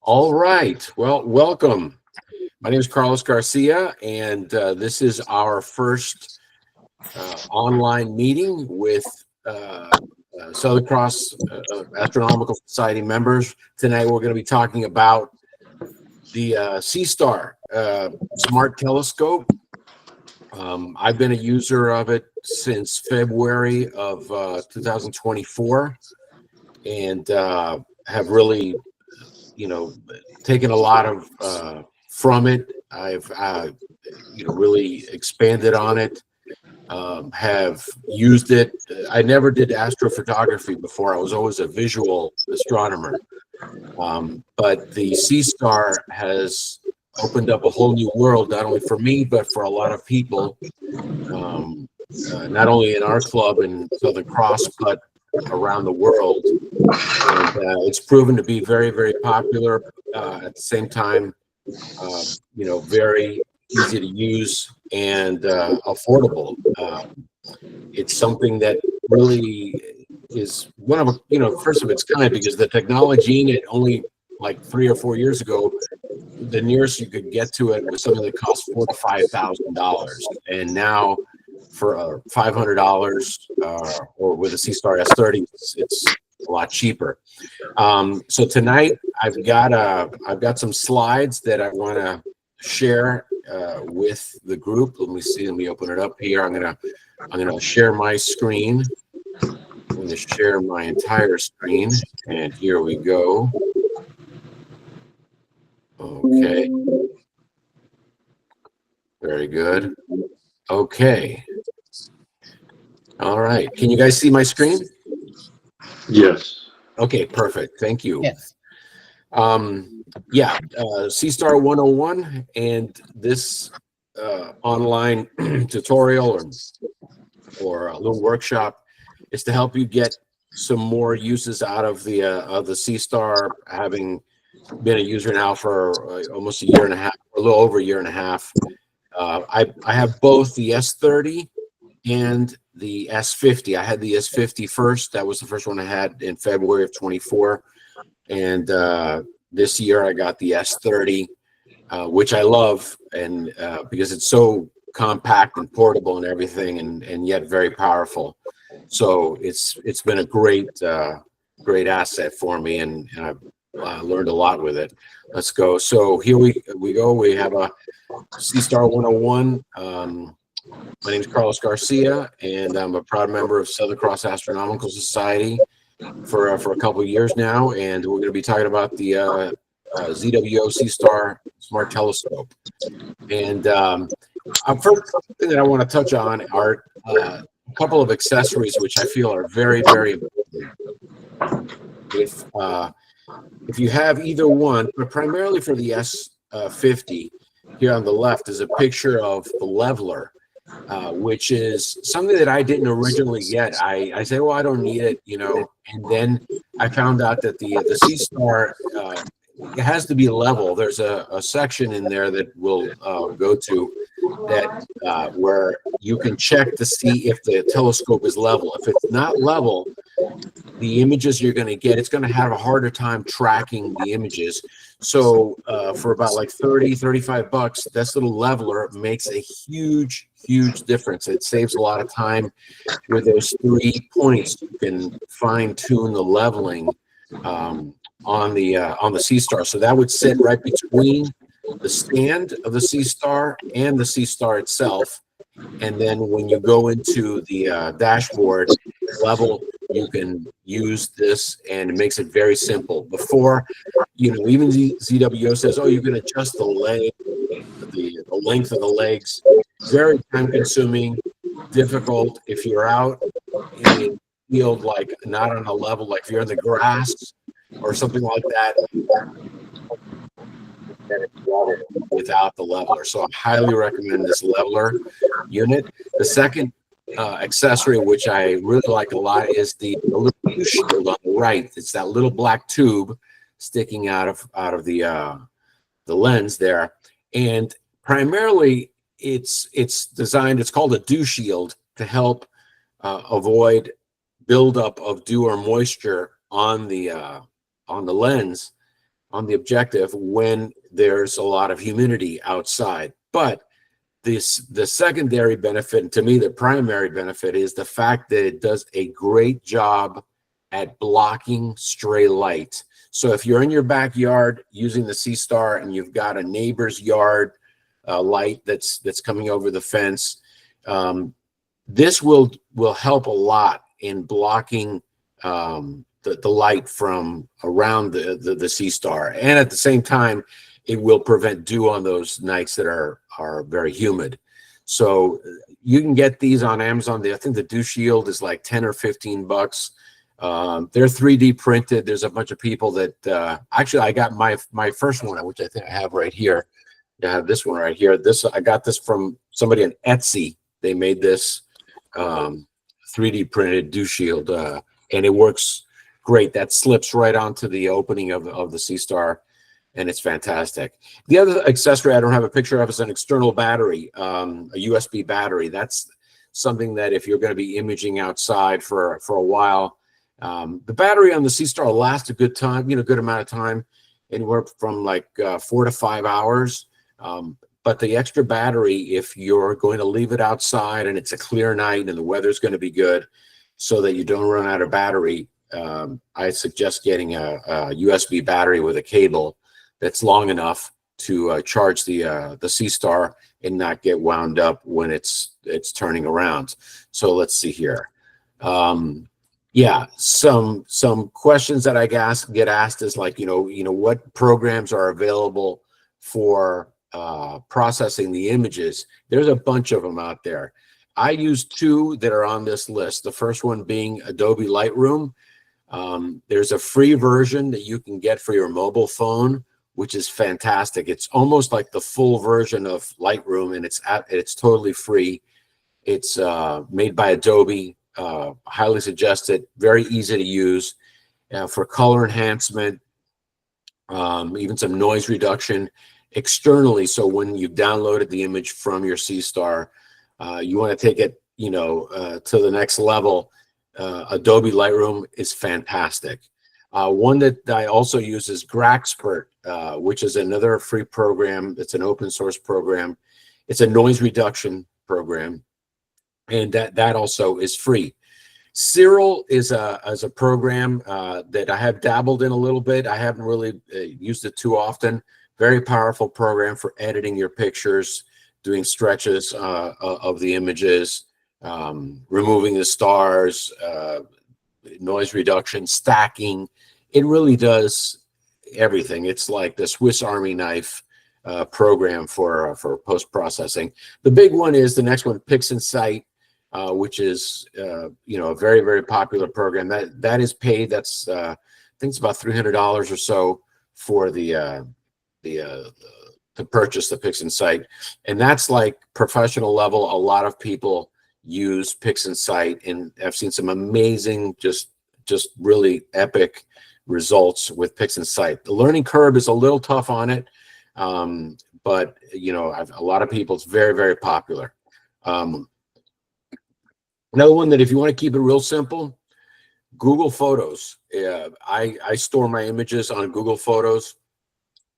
All right. Well, welcome. My name is Carlos Garcia, and this is our first online meeting with Southern Cross Astronomical Society members. Tonight, we're going to be talking about the Seestar Smart Telescope. I've been a user of it since February of 2024, and have really, taken a lot of from it. I've really expanded on it. Have used it. I never did astrophotography before. I was always a visual astronomer. But the Seestar has opened up a whole new world, not only for me, but for a lot of people, not only in our club in Southern Cross, but around the world. And it's proven to be very, very popular. At the same time, very easy to use and affordable. It's something that really is one of first of its kind, because the technology in it, only like 3 or 4 years ago, the nearest you could get to it was something that cost $4,000 to $5,000, and now for $500 or with a Seestar S30, it's a lot cheaper. So tonight I've got some slides that I want to share with the group. Let me open it up here. I'm gonna share my screen. I'm going to share my entire screen, and here we go. Okay. Very good. Okay. All right. Can you guys see my screen? Yes. Okay, perfect. Thank you. Yes. Seestar 101, and this online tutorial or a little workshop is to help you get some more uses out of the Seestar, having been a user now for almost a year and a half, a little over a year and a half. I have both the S30 and the S50. I had the S50 first. That was the first one I had in February of 24. And this year I got the S30, which I love, and because it's so compact and portable and everything, and yet very powerful. So it's been a great asset for me, and I've learned a lot with it. Let's go. So here we go. We have a Seestar 101. My name is Carlos Garcia, and I'm a proud member of Southern Cross Astronomical Society for a couple of years now, and we're going to be talking about the ZWO Seestar Smart Telescope. And first thing that I want to touch on are a couple of accessories which I feel are very, very important. If you have either one, but primarily for the S50, here on the left is a picture of the leveler, which is something that I didn't originally get. I said, well, I don't need it, and then I found out that the Seestar, it has to be level. There's a section in there that we'll go to that where you can check to see if the telescope is level. If it's not level, the images you're going to get, it's going to have a harder time tracking the images. So for about like 30, 35 bucks, this little leveler makes a huge difference. It saves a lot of time. With those 3 points, you can fine tune the leveling on the Seestar. So that would sit right between the stand of the Seestar and the Seestar itself. And then when you go into the dashboard level, you can use this, and it makes it very simple. Before, even ZWO says, oh, you can adjust the leg, the length of the legs. Very time consuming, difficult. If you're out in a field, like not on a level, like if you're in the grass or something like that, without the leveler. So I highly recommend this leveler unit. The second accessory, which I really like a lot, is the little shield on the right. It's that little black tube sticking out of the lens there, and primarily it's designed. It's called a dew shield to help avoid buildup of dew or moisture on the on the lens, on the objective, when there's a lot of humidity outside. But the secondary benefit, and to me the primary benefit, is the fact that it does a great job at blocking stray light. So if you're in your backyard using the Seestar and you've got a neighbor's yard light that's coming over the fence, this will help a lot in blocking the light from around the Seestar, and at the same time, it will prevent dew on those nights that are very humid. So you can get these on Amazon. I think the Dew Shield is like 10 or 15 bucks. They're 3D printed. There's a bunch of people that actually, I got my first one, which I think I have right here. I have this one right here. I got this from somebody on Etsy. They made this 3D printed Dew Shield, and it works great. That slips right onto the opening of the Seestar, and it's fantastic. The other accessory I don't have a picture of is an external battery, a USB battery. That's something that if you're going to be imaging outside for a while, the battery on the Seestar will last a good time, good amount of time, anywhere from like 4 to 5 hours. But the extra battery, if you're going to leave it outside and it's a clear night and the weather's going to be good, so that you don't run out of battery, I suggest getting a USB battery with a cable that's long enough to charge the Seestar and not get wound up when it's turning around. So let's see here. Yeah, some questions that I get asked is like, what programs are available for processing the images. There's a bunch of them out there. I use two that are on this list. The first one being Adobe Lightroom. There's a free version that you can get for your mobile phone, which is fantastic. It's almost like the full version of Lightroom, and it's totally free. It's made by Adobe. Highly suggested. Very easy to use for color enhancement, even some noise reduction externally. So when you've downloaded the image from your Seestar, you want to take it, to the next level. Adobe Lightroom is fantastic. One that I also use is Graxpert, which is another free program. It's an open source program. It's a noise reduction program, and that also is free. Cyril is a program that I have dabbled in a little bit. I haven't really used it too often. Very powerful program for editing your pictures, doing stretches of the images, removing the stars, noise reduction, stacking. It really does everything. It's like the Swiss Army knife program for post-processing. The big one is the next one, PixInsight, which is a very, very popular program. That is paid. That's I think it's about $300 or so for to purchase the PixInsight, and that's like professional level. A lot of people use PixInsight, and I've seen some amazing, just really epic results with PixInsight. The learning curve is a little tough on it, but a lot of people, it's very, very popular. Another one that if you want to keep it real simple, Google Photos. I store my images on Google Photos.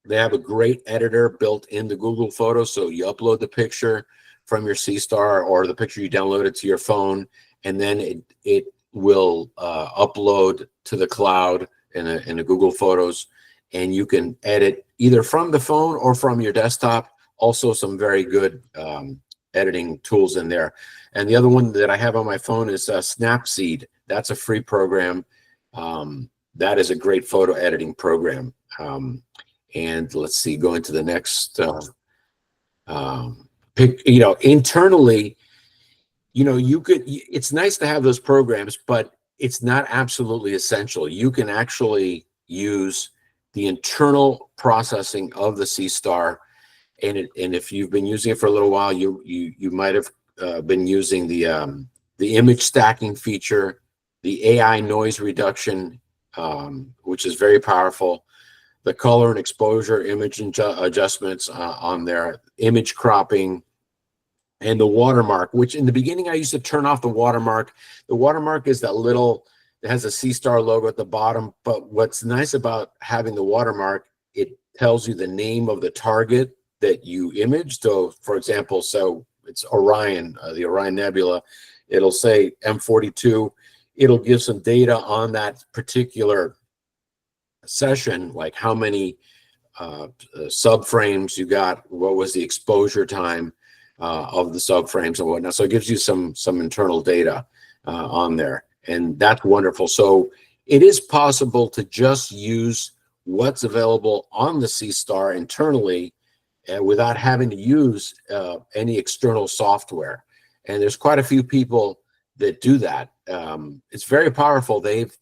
They have a great editor built into Google Photos. So you upload the picture from your Seestar or the picture you downloaded to your phone, and then it will upload to the cloud in a Google Photos, and you can edit either from the phone or from your desktop. Also some very good editing tools in there. And the other one that I have on my phone is Snapseed. That's a free program. That is a great photo editing program. And let's see, going to the next internally, it's nice to have those programs, but it's not absolutely essential. You can actually use the internal processing of the Seestar, and if you've been using it for a little while, you might have been using the image stacking feature, the AI noise reduction, which is very powerful, the color and exposure image adjustments on there, image cropping, and the watermark, which in the beginning I used to turn off the watermark. The watermark is that little It has a Seestar logo at the bottom, but what's nice about having the watermark, it tells you the name of the target that you imaged. So, for example, so it's Orion, the Orion Nebula. It'll say M42. It'll give some data on that particular session, like how many subframes you got, what was the exposure time of the subframes and whatnot. So it gives you some internal data on there, and that's wonderful. So it is possible to just use what's available on the Seestar internally without having to use any external software. And there's quite a few people that do that. It's very powerful. They've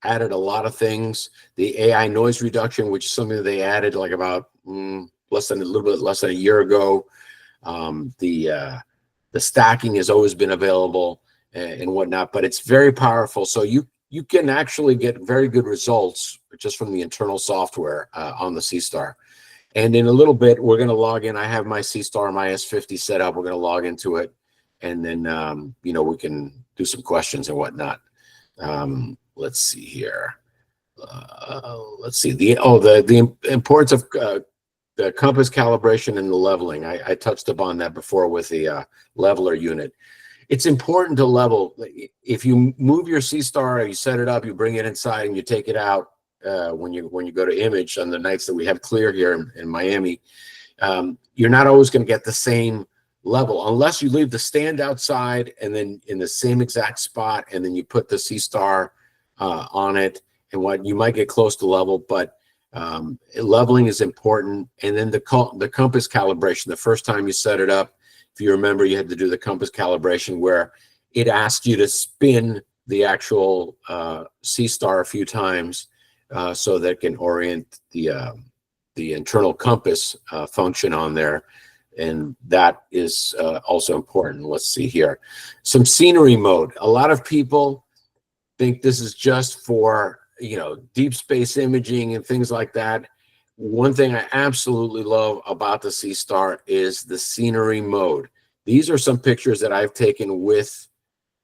added a lot of things. The AI noise reduction, which is something that they added like about a little bit less than a year ago. The stacking has always been available and whatnot, but it's very powerful. So you can actually get very good results just from the internal software on the Seestar. And in a little bit, we're going to log in. I have my Seestar, my S50 set up. We're going to log into it, and then we can do some questions and whatnot. Let's see here. Let's see the importance of the compass calibration and the leveling. I touched upon that before with the leveler unit. It's important to level. If you move your Seestar, you set it up, you bring it inside, and you take it out when you go to image on the nights that we have clear here in Miami. You're not always going to get the same level unless you leave the stand outside and then in the same exact spot, and then you put the Seestar on it, and what you might get close to level, but leveling is important. And then the compass calibration. The first time you set it up, if you remember, you had to do the compass calibration where it asked you to spin the actual Seestar a few times so that it can orient the internal compass function on there. And that is also important. Let's see here. Some scenery mode. A lot of people think this is just for, deep space imaging and things like that. One thing I absolutely love about the Seestar is the scenery mode. These are some pictures that I've taken with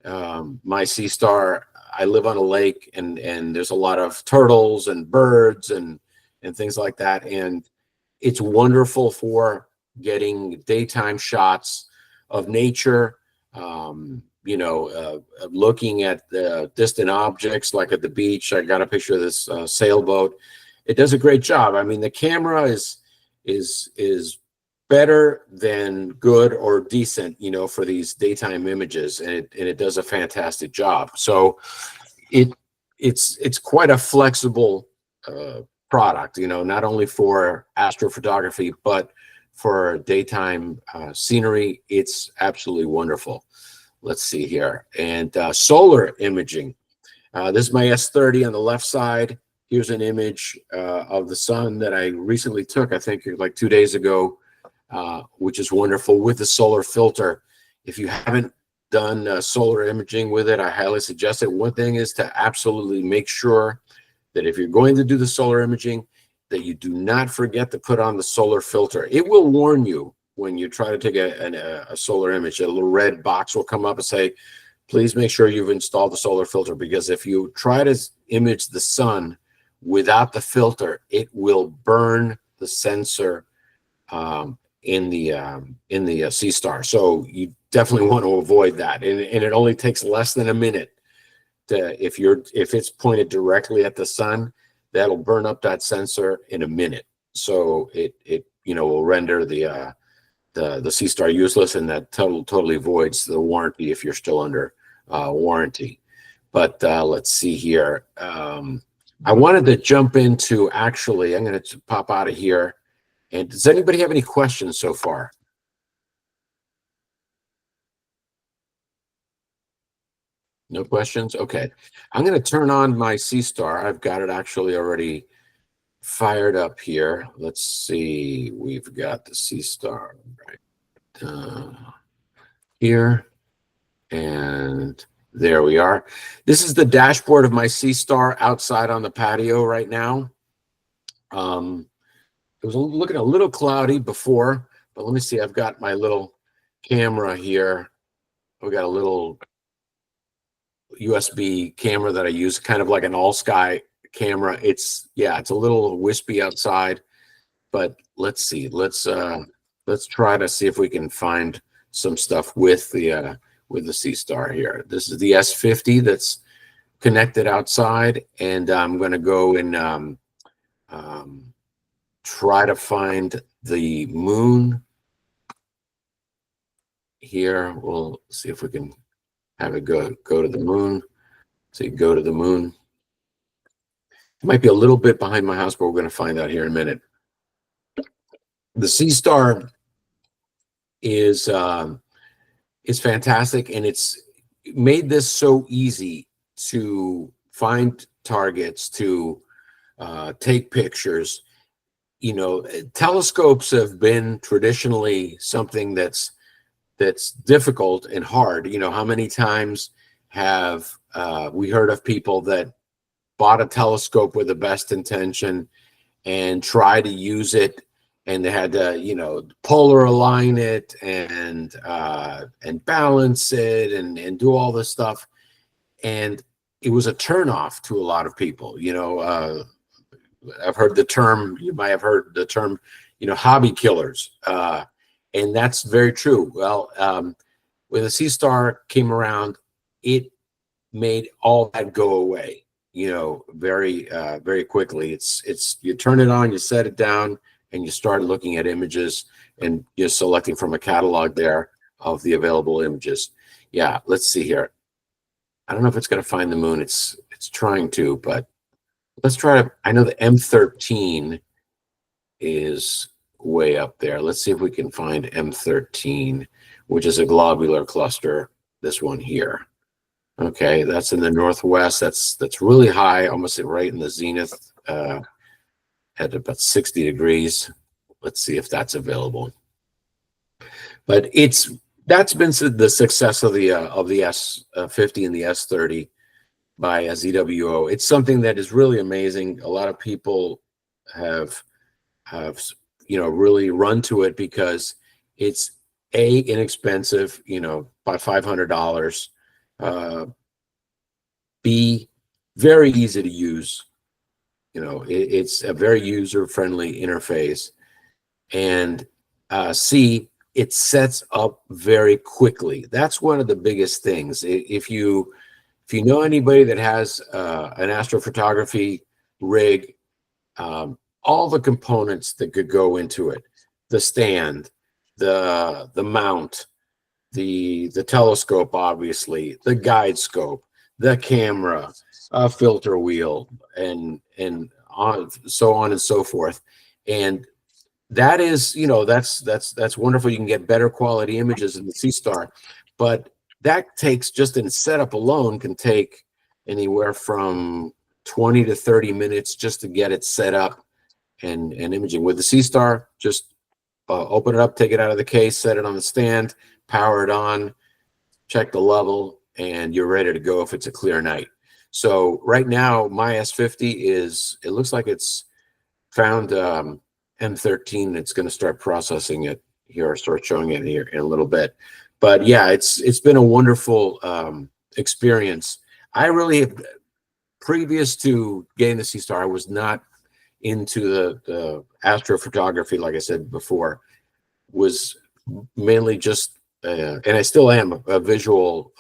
my Seestar. I live on a lake, and there's a lot of turtles and birds and things like that. And it's wonderful for getting daytime shots of nature, looking at the distant objects, like at the beach. I got a picture of this sailboat. It does a great job. I mean, the camera is better than good or decent, for these daytime images, and it does a fantastic job. So it's quite a flexible product, not only for astrophotography, but for daytime scenery. It's absolutely wonderful. Let's see here. And solar imaging. This is my S30 on the left side. Here's an image of the sun that I recently took, I think like 2 days ago, which is wonderful with the solar filter. If you haven't done solar imaging with it, I highly suggest it. One thing is to absolutely make sure that if you're going to do the solar imaging, that you do not forget to put on the solar filter. It will warn you when you try to take a solar image. A little red box will come up and say, please make sure you've installed the solar filter, because if you try to image the sun without the filter, it will burn the sensor in the Seestar. So you definitely want to avoid that. And it only takes less than a minute if it's pointed directly at the sun, that'll burn up that sensor in a minute. So it will render the Seestar useless, and that totally voids the warranty if you're still under warranty. But let's see here. I wanted to jump into, actually, I'm going to pop out of here. And does anybody have any questions so far? No questions? Okay. I'm going to turn on my Seestar. I've got it actually already fired up here. Let's see. We've got the Seestar right here. And there we are. This is the dashboard of my Seestar outside on the patio right now. It was looking a little cloudy before, but let me see. I've got my little camera here. We've got a little USB camera that I use, kind of like an all sky camera. It's a little wispy outside, but let's see. Let's try to see if we can find some stuff with the Seestar here. This is the S50 that's connected outside, and I'm going to go and try to find the moon here. We'll see if we can have it go to the moon. So you go to the moon. It might be a little bit behind my house, but we're going to find out here in a minute. The Seestar is fantastic, and it's made this so easy to find targets, to take pictures. You know, telescopes have been traditionally something that's difficult and hard. You know, how many times have we heard of people that bought a telescope with the best intention and try to use it, and they had to, you know, polar align it and balance it and do all this stuff, and it was a turnoff to a lot of people. You know, I've heard the term, you might have heard the term, you know, hobby killers, and that's very true. Well, when the Seestar came around, it made all that go away, you know, very quickly. It's you turn it on, you set it down, and you start looking at images, and you're selecting from a catalog there of the available images. Yeah, let's see here. I don't know if it's going to find the moon. It's trying to, but let's try to. I know the M13 is way up there. Let's see if we can find M13, which is a globular cluster. This one here. Okay, that's in the northwest. That's really high, almost right in the zenith, at about 60 degrees. Let's see if that's available. But that's been the success of the S50 and the S30 by ZWO. It's something that is really amazing. A lot of people have you know, really run to it because it's inexpensive, you know, about $500. B, very easy to use. You know, it's a very user-friendly interface. And C, it sets up very quickly. That's one of the biggest things. If you know anybody that has an astrophotography rig, all the components that could go into it, the stand, the mount, the telescope, obviously, the guide scope, the camera, a filter wheel, and so on and so forth. And that is, you know, that's wonderful. You can get better quality images in the Seestar, but that takes, just in setup alone, can take anywhere from 20 to 30 minutes just to get it set up and imaging. With the Seestar, just open it up, take it out of the case, set it on the stand, power it on, check the level, and you're ready to go if it's a clear night. So right now, my S50 it looks like it's found M13. It's going to start processing it here, or start showing it here in a little bit. But yeah, it's been a wonderful experience. I really, previous to getting the Seestar, I was not into the astrophotography, like I said before. Was mainly just and I still am a visual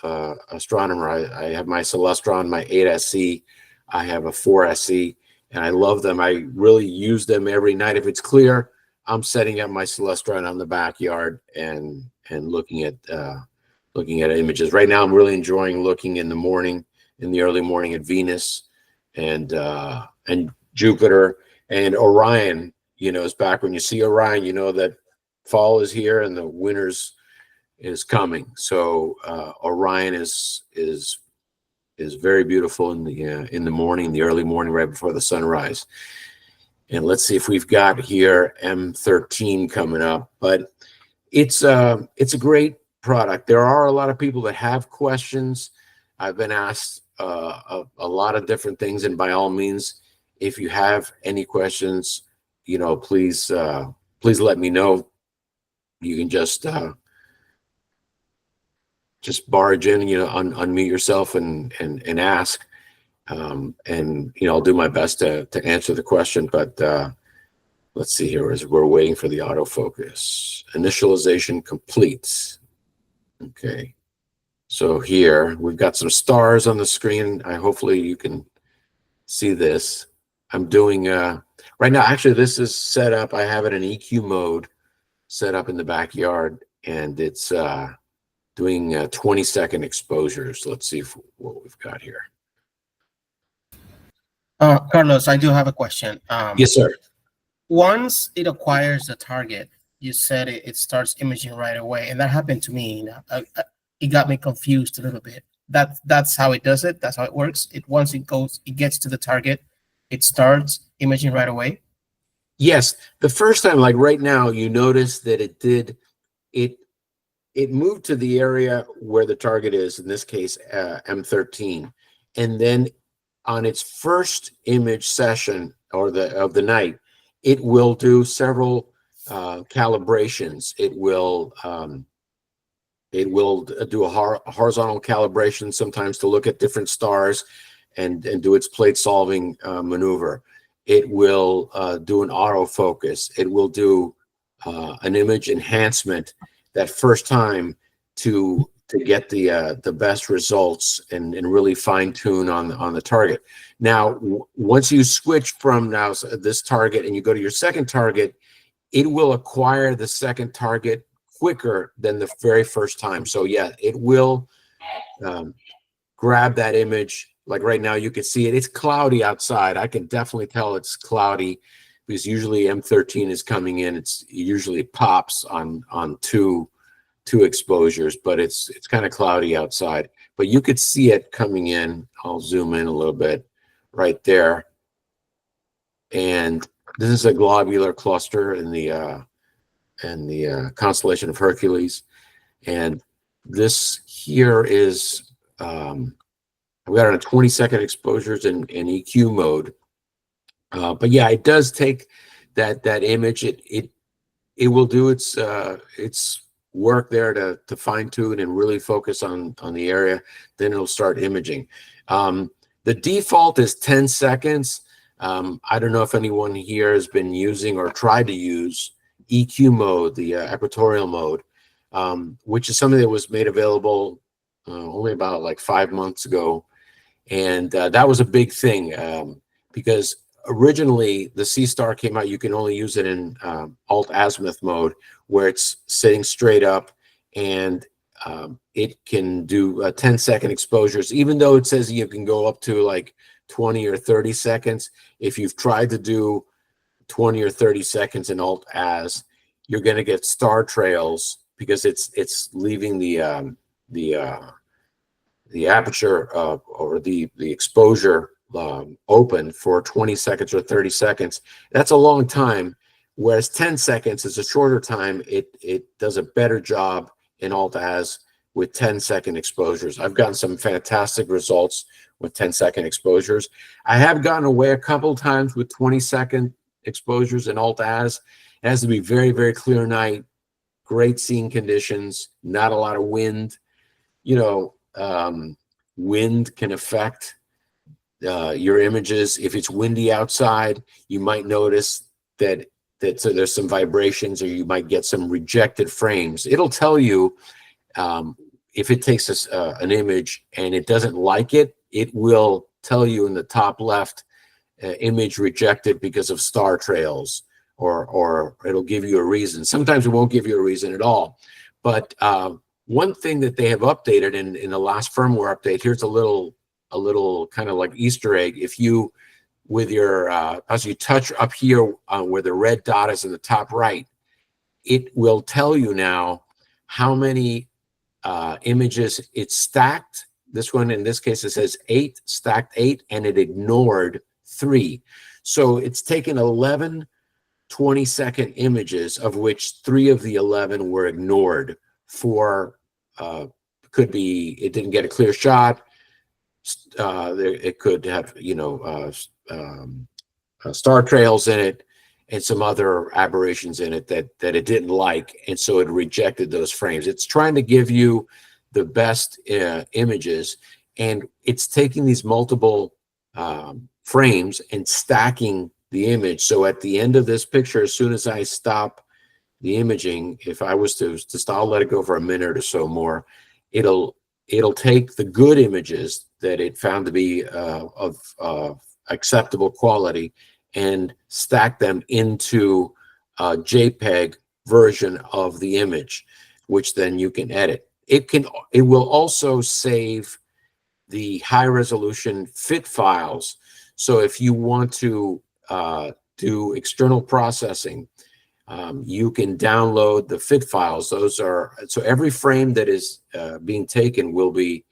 astronomer. I have my Celestron, my 8SE. I have a 4SE, and I love them. I really use them every night. If it's clear, I'm setting up my Celestron on the backyard and looking at images. Right now, I'm really enjoying looking in the morning, in the early morning, at Venus and Jupiter and Orion. You know, is back. When you see Orion, you know that fall is here and the winter's is coming. So Orion is very beautiful in the morning, the early morning, right before the sunrise. And let's see if we've got here M13 coming up. But it's a great product. There are a lot of people that have questions. I've been asked a lot of different things, and by all means, if you have any questions, you know, please let me know. You can just just barge in, unmute yourself and ask. And I'll do my best to answer the question, but let's see here as we're waiting for the autofocus. Initialization complete. Okay. So here we've got some stars on the screen. Hopefully you can see this. I'm doing right now, actually this is set up. I have it in EQ mode set up in the backyard, and it's doing 20-second exposures. Let's see what we've got here. Carlos, I do have a question. Yes, sir. Once it acquires the target, you said it starts imaging right away, and that happened to me. It got me confused a little bit. That's how it does it. That's how it works. Once it gets to the target, it starts imaging right away. Yes, the first time, like right now, you notice that it moved to the area where the target is. In this case, M13, and then on its first image session of the night, it will do several calibrations. It will do a horizontal calibration sometimes to look at different stars and do its plate solving maneuver. It will do an autofocus. It will do an image enhancement that first time to get the best results and really fine tune on the target. Now, once you switch from this target and you go to your second target, it will acquire the second target quicker than the very first time. So yeah, it will grab that image. Like right now, you can see it. It's cloudy outside. I can definitely tell it's cloudy because usually M13 is coming in. It usually pops on two exposures, but it's kind of cloudy outside. But you could see it coming in. I'll zoom in a little bit right there. And this is a globular cluster in the constellation of Hercules. And this here is we got it on 20-second exposures in EQ mode. But yeah, it does take that image. It will do its work there to fine tune and really focus on the area. Then it'll start imaging. The default is 10 seconds. I don't know if anyone here has been using or tried to use EQ mode, the equatorial mode, which is something that was made available only about like 5 months ago. And that was a big thing because originally the Seestar came out, you can only use it in alt azimuth mode where it's sitting straight up, and it can do 10-second exposures, even though it says you can go up to like 20 or 30 seconds. If you've tried to do 20 or 30 seconds in alt az, you're going to get star trails because it's leaving the aperture or the exposure open for 20 seconds or 30 seconds. That's a long time, whereas 10 seconds is a shorter time. It does a better job in alt az with 10-second exposures. I've gotten some fantastic results with 10-second exposures. I have gotten away a couple times with 20-second exposures in alt az. It has to be very, very clear night, great seeing conditions, not a lot of wind. Wind can affect your images. If it's windy outside, you might notice that so there's some vibrations, or you might get some rejected frames. It'll tell you if it takes an image and it doesn't like it, it will tell you in the top left, image rejected because of star trails, or it'll give you a reason. Sometimes it won't give you a reason at all. But one thing that they have updated in the last firmware update, here's a little kind of like Easter egg. If you, with your, as you touch up here where the red dot is in the top right, it will tell you now how many images it's stacked. This one, in this case, it says 8, stacked 8, and it ignored 3. So it's taken 11 20-second images, of which 3 of the 11 were ignored for, could be, it didn't get a clear shot. It could have, star trails in it and some other aberrations in it that it didn't like, and so it rejected those frames. It's trying to give you the best images, and it's taking these multiple frames and stacking the image. So at the end of this picture, as soon as I stop the imaging, if I was to stop, I'll let it go for a minute or so more, it'll take the good images that it found to be of acceptable quality and stack them into a JPEG version of the image, which then you can edit. It will also save the high resolution fit files. So if you want to do external processing, you can download the fit files. Those are, so every frame that is being taken will be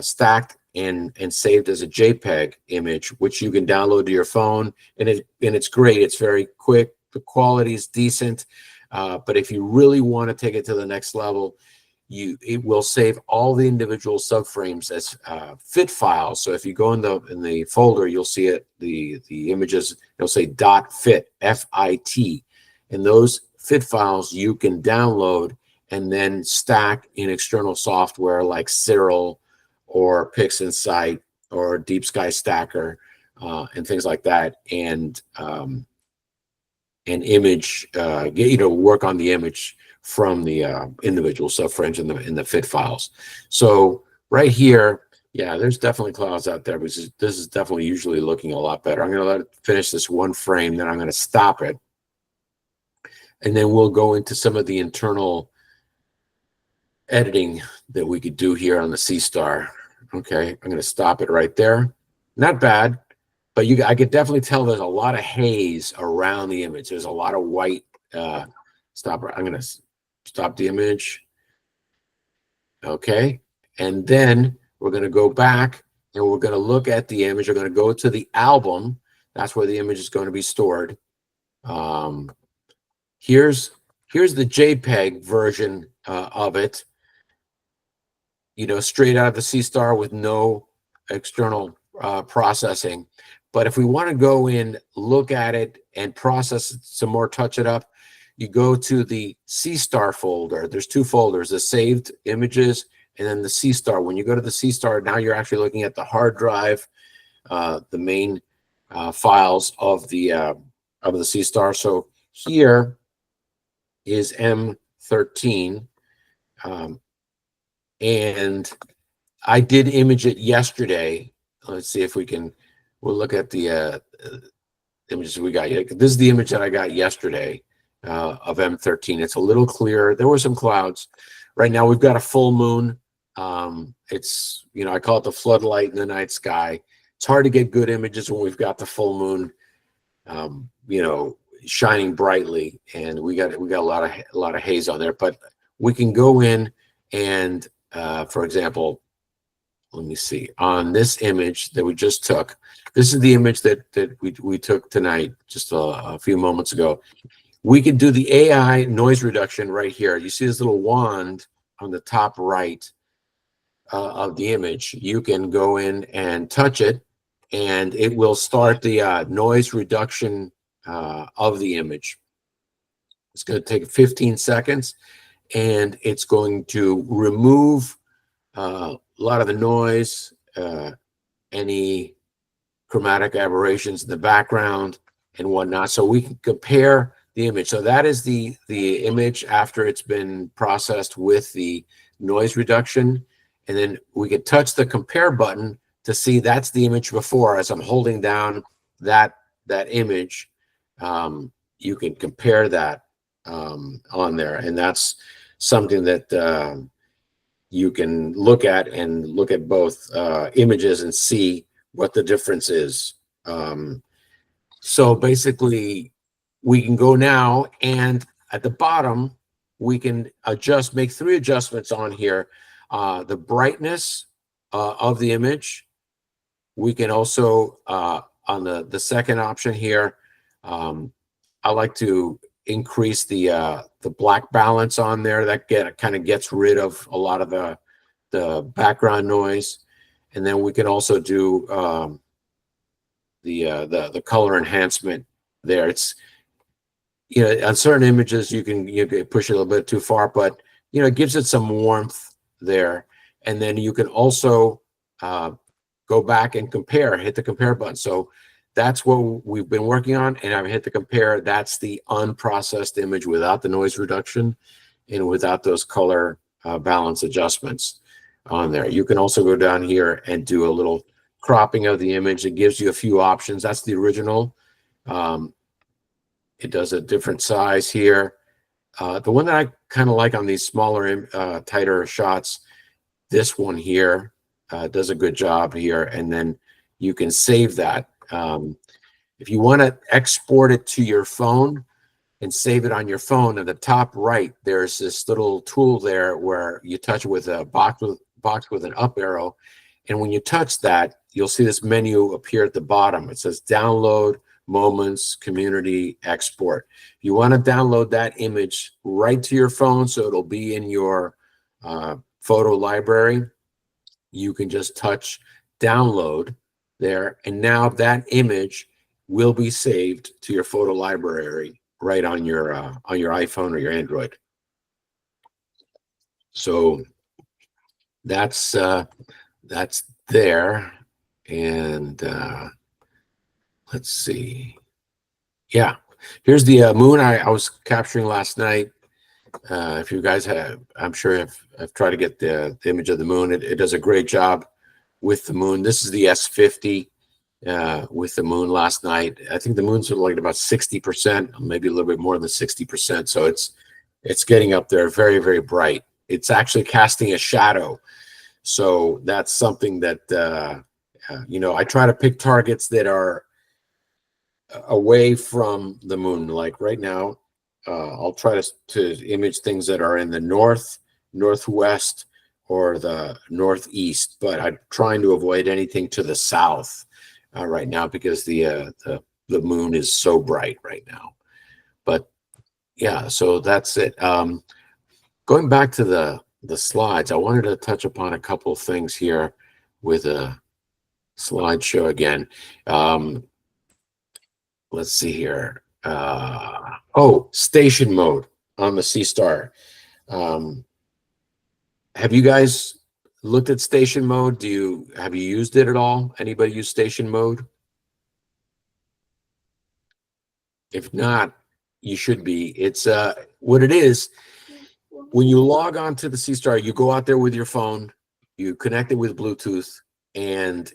stacked and saved as a JPEG image, which you can download to your phone, and it's great. It's very quick. The quality is decent, but if you really want to take it to the next level, it will save all the individual subframes as fit files. So if you go in the folder, you'll see it. The images, it'll say .fit, FIT, and those fit files you can download and then stack in external software like Cyril or PixInsight or Deep Sky Stacker and things like that, and image, work on the image from the individual subframes in the fit files. So right here, yeah, there's definitely clouds out there, but this is definitely usually looking a lot better. I'm going to let it finish this one frame, then I'm going to stop it, and then we'll go into some of the internal editing that we could do here on the Seestar. Okay, I'm going to stop it right there. Not bad, but I could definitely tell there's a lot of haze around the image. There's a lot of white. Stop. I'm going to stop the image. Okay, and then we're going to go back and we're going to look at the image. We're going to go to the album. That's where the image is going to be stored. Here's the JPEG version of it. Straight out of the Seestar with no external processing. But if we want to go in, look at it, and process it some more, touch it up, you go to the Seestar folder. There's two folders, the saved images and then the Seestar. When you go to the Seestar, now you're actually looking at the hard drive, the main files of the Seestar. So here is M13. And I did image it yesterday. Let's see if we'll look at the images we got. This is the image that I got yesterday of M13. It's a little clearer. There were some clouds. Right now we've got a full moon. It's, I call it the floodlight in the night sky. It's hard to get good images when we've got the full moon, shining brightly, and we got a lot of haze on there. But we can go in and for example, let me see, on this image that we just took, this is the image that we took tonight, just a few moments ago. We can do the AI noise reduction right here. You see this little wand on the top right of the image. You can go in and touch it, and it will start the noise reduction of the image. It's going to take 15 seconds. And it's going to remove a lot of the noise, any chromatic aberrations in the background and whatnot. So we can compare the image. So that is the image after it's been processed with the noise reduction. And then we could touch the compare button to see that's the image before. As I'm holding down that image, you can compare that on there. And that's something that you can look at both images and see what the difference is. So basically, we can go now, and at the bottom, we can make 3 adjustments on here. The brightness of the image. We can also, on the second option here, I like to increase the black balance on there. That kind of gets rid of a lot of the background noise. And then we can also do the color enhancement there. It's, on certain images you can push it a little bit too far, but it gives it some warmth there. And then you can also go back and compare, hit the compare button. So that's what we've been working on, and I've hit the compare. That's the unprocessed image without the noise reduction and without those color balance adjustments on there. You can also go down here and do a little cropping of the image. It gives you a few options. That's the original. It does a different size here. The one that I kind of like on these smaller, tighter shots, this one here does a good job here. And then you can save that. If you want to export it to your phone and save it on your phone, at the top right, there's this little tool there where you touch it with a box with an up arrow. And when you touch that, you'll see this menu appear at the bottom. It says download, moments, community, export. You want to download that image right to your phone so it'll be in your photo library. You can just touch download there, and now that image will be saved to your photo library right on your iPhone or your Android. So that's there. And let's see. Yeah, here's the moon I was capturing last night. If you guys have, I'm sure have tried to get the image of the moon. It does a great job with the moon. This is the S50 with the moon last night. I think the moon's like about 60%, maybe a little bit more than 60%. So it's getting up there, very, very bright. It's actually casting a shadow. So that's something that, you know, I try to pick targets that are away from the moon. Like right now, I'll try to image things that are in the north, northwest, or the northeast, but I'm trying to avoid anything to the south right now because the moon is so bright right now. But yeah, so that's it. Going back to the slides, I wanted to touch upon a couple of things here with a slideshow again. Let's see here. Oh, station mode on the Seestar. Have you guys looked at station mode? Have you used it at all? Anybody use station mode? If not, you should be. It's what it is. When you log on to the Seestar, you go out there with your phone, you connect it with Bluetooth, and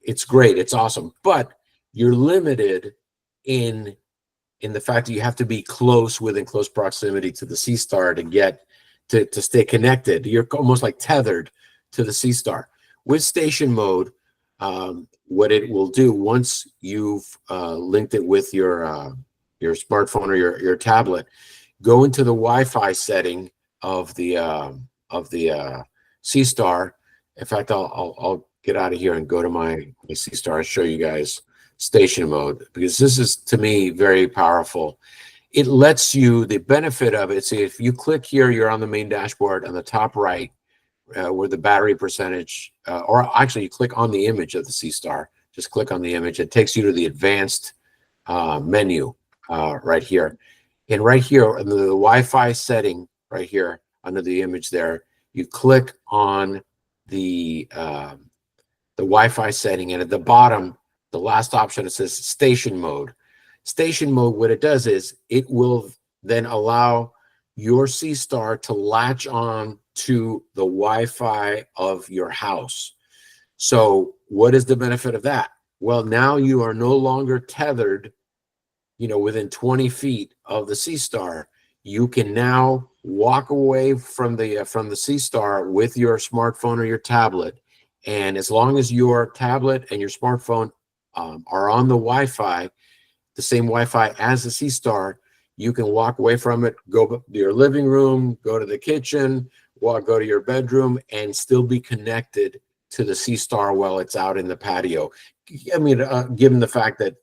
it's great. It's awesome. But you're limited in the fact that you have to be within close proximity to the Seestar to get to stay connected. You're almost like tethered to the Seestar. With station mode, what it will do once you've linked it with your smartphone or your tablet, go into the Wi-Fi setting of the Seestar. In fact, I'll get out of here and go to my Seestar and show you guys station mode, because this is, to me, very powerful. It lets you, the benefit of it, see, if you click here, you're on the main dashboard on the top right, where the battery percentage, or actually you click on the image of the Seestar, just click on the image. It takes you to the advanced menu right here. And right here, under the Wi-Fi setting, right here, under the image there, you click on the Wi-Fi setting, and at the bottom, the last option, it says station mode. Station mode, what it does is it will then allow your Seestar to latch on to the Wi-Fi of your house. So what is the benefit of that? Well, now you are no longer tethered, you know, within 20 feet of the Seestar. You can now walk away from the Seestar with your smartphone or your tablet, and as long as your tablet and your smartphone are on the Wi-Fi, the same Wi-Fi as the Seestar, you can walk away from it, go to your living room, go to the kitchen, go to your bedroom, and still be connected to the Seestar while it's out in the patio. I mean, given the fact that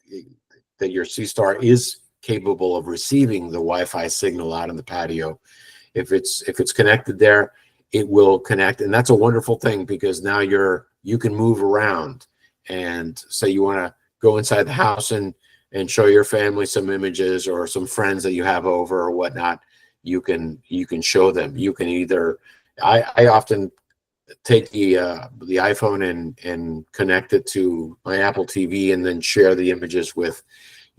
your Seestar is capable of receiving the Wi-Fi signal out in the patio, if it's connected there, it will connect, and that's a wonderful thing, because now you can move around. And say you want to go inside the house and show your family some images, or some friends that you have over or whatnot, you can show them. You can either I often take the iPhone and connect it to my Apple TV and then share the images with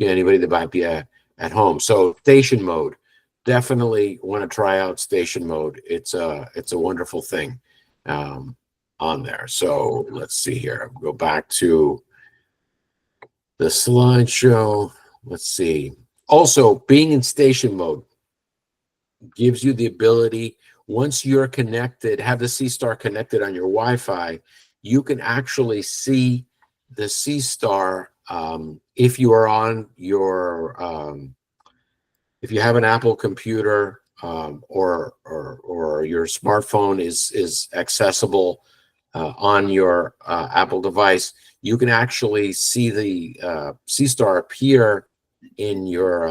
anybody that might be at home. So station mode, definitely want to try out station mode. It's a wonderful thing on there. So let's see here. I'll go back to the slideshow. Let's see. Also, being in station mode gives you the ability, once you're connected, have the Seestar connected on your Wi-Fi, you can actually see the Seestar if you are on your if you have an Apple computer or your smartphone is accessible on your Apple device, you can actually see the Seestar appear in your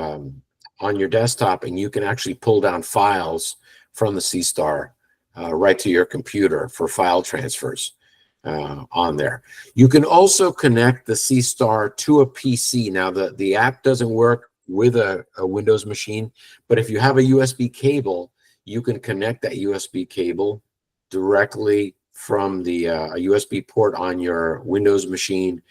on your desktop, and you can actually pull down files from the Seestar right to your computer for file transfers on there. You can also connect the Seestar to a PC. Now, the app doesn't work with a Windows machine, but if you have a USB cable, you can connect that USB cable directly from the USB port on your Windows machine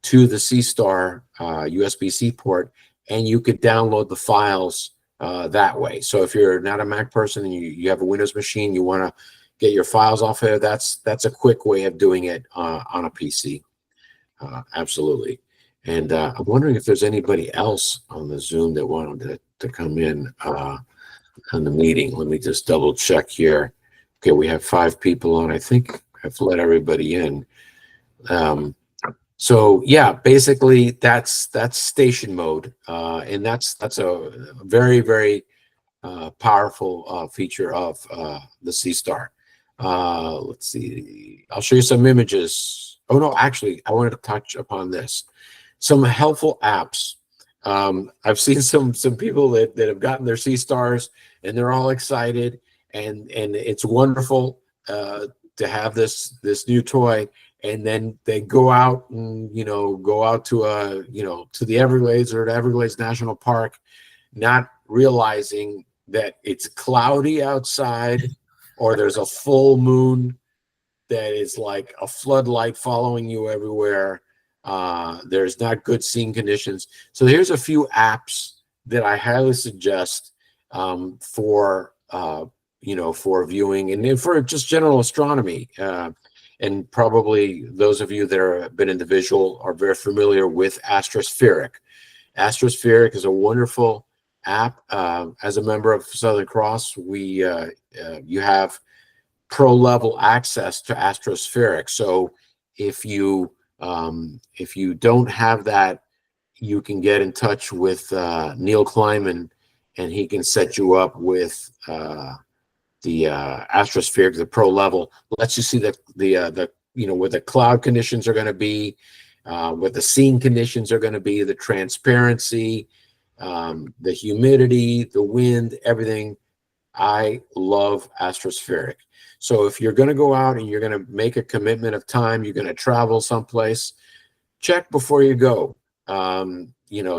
to the Seestar USB-C port, and you could download the files that way. So if you're not a Mac person and you have a Windows machine, you want to get your files off there, that's a quick way of doing it on a PC. Absolutely. And I'm wondering if there's anybody else on the Zoom that wanted to come in on the meeting. Let me just double check here. Okay, we have 5 people on. I think I've let everybody in. So yeah, basically that's station mode, and that's a very, very powerful feature of the Seestar. Let's see. I'll show you some images. Oh no, actually, I wanted to touch upon this. Some helpful apps. I've seen some people that have gotten their Seestars and they're all excited, and it's wonderful to have this new toy. And then they go out and go out to to the Everglades or the Everglades National Park, not realizing that it's cloudy outside, or there's a full moon that is like a floodlight following you everywhere. There's not good seeing conditions. So here's a few apps that I highly suggest for for viewing and for just general astronomy. And probably those of you that have been in the visual are very familiar with Astrospheric. Astrospheric is a wonderful app. As a member of Southern Cross, you have pro-level access to Astrospheric. So if you don't have that, you can get in touch with Neil Kleiman, and he can set you up with the Astrospheric, the pro level. Lets you see the where the cloud conditions are going to be, what the seeing conditions are going to be, the transparency, the humidity, the wind, everything. I love Astrospheric. So if you're going to go out and you're going to make a commitment of time, you're going to travel someplace, check before you go.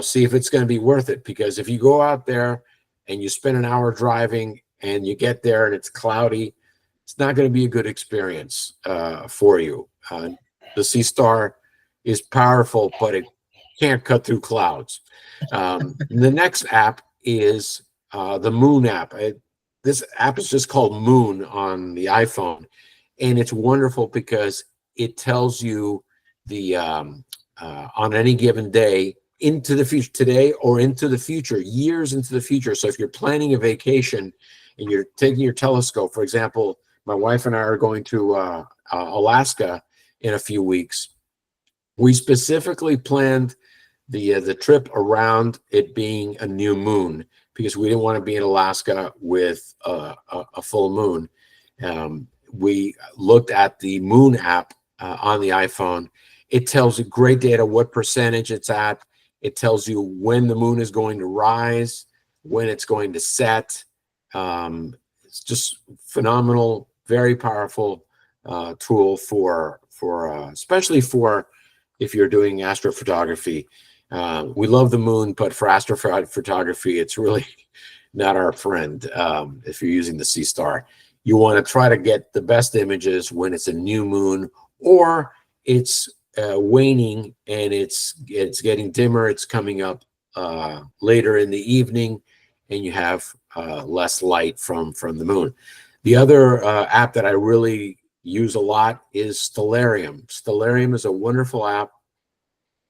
See if it's going to be worth it, because if you go out there and you spend an hour driving and you get there and it's cloudy, it's not going to be a good experience for you. The Seestar is powerful, but it can't cut through clouds. The next app is the Moon app. This app is just called Moon on the iPhone, and it's wonderful because it tells you the on any given day into the future, today or into the future, years into the future. So if you're planning a vacation and you're taking your telescope, for example, my wife and I are going to Alaska in a few weeks. We specifically planned the trip around it being a new moon, because we didn't want to be in Alaska with a full moon. We looked at the Moon app on the iPhone. It tells you great data, what percentage it's at. It tells you when the moon is going to rise, when it's going to set. It's just phenomenal, very powerful tool for especially for if you're doing astrophotography. We love the moon, but for astrophotography, it's really not our friend if you're using the Seestar. you want to try to get the best images when it's a new moon, or it's waning and it's getting dimmer. It's coming up later in the evening, and you have less light from the moon. The other app that I really use a lot is Stellarium. Stellarium is a wonderful app.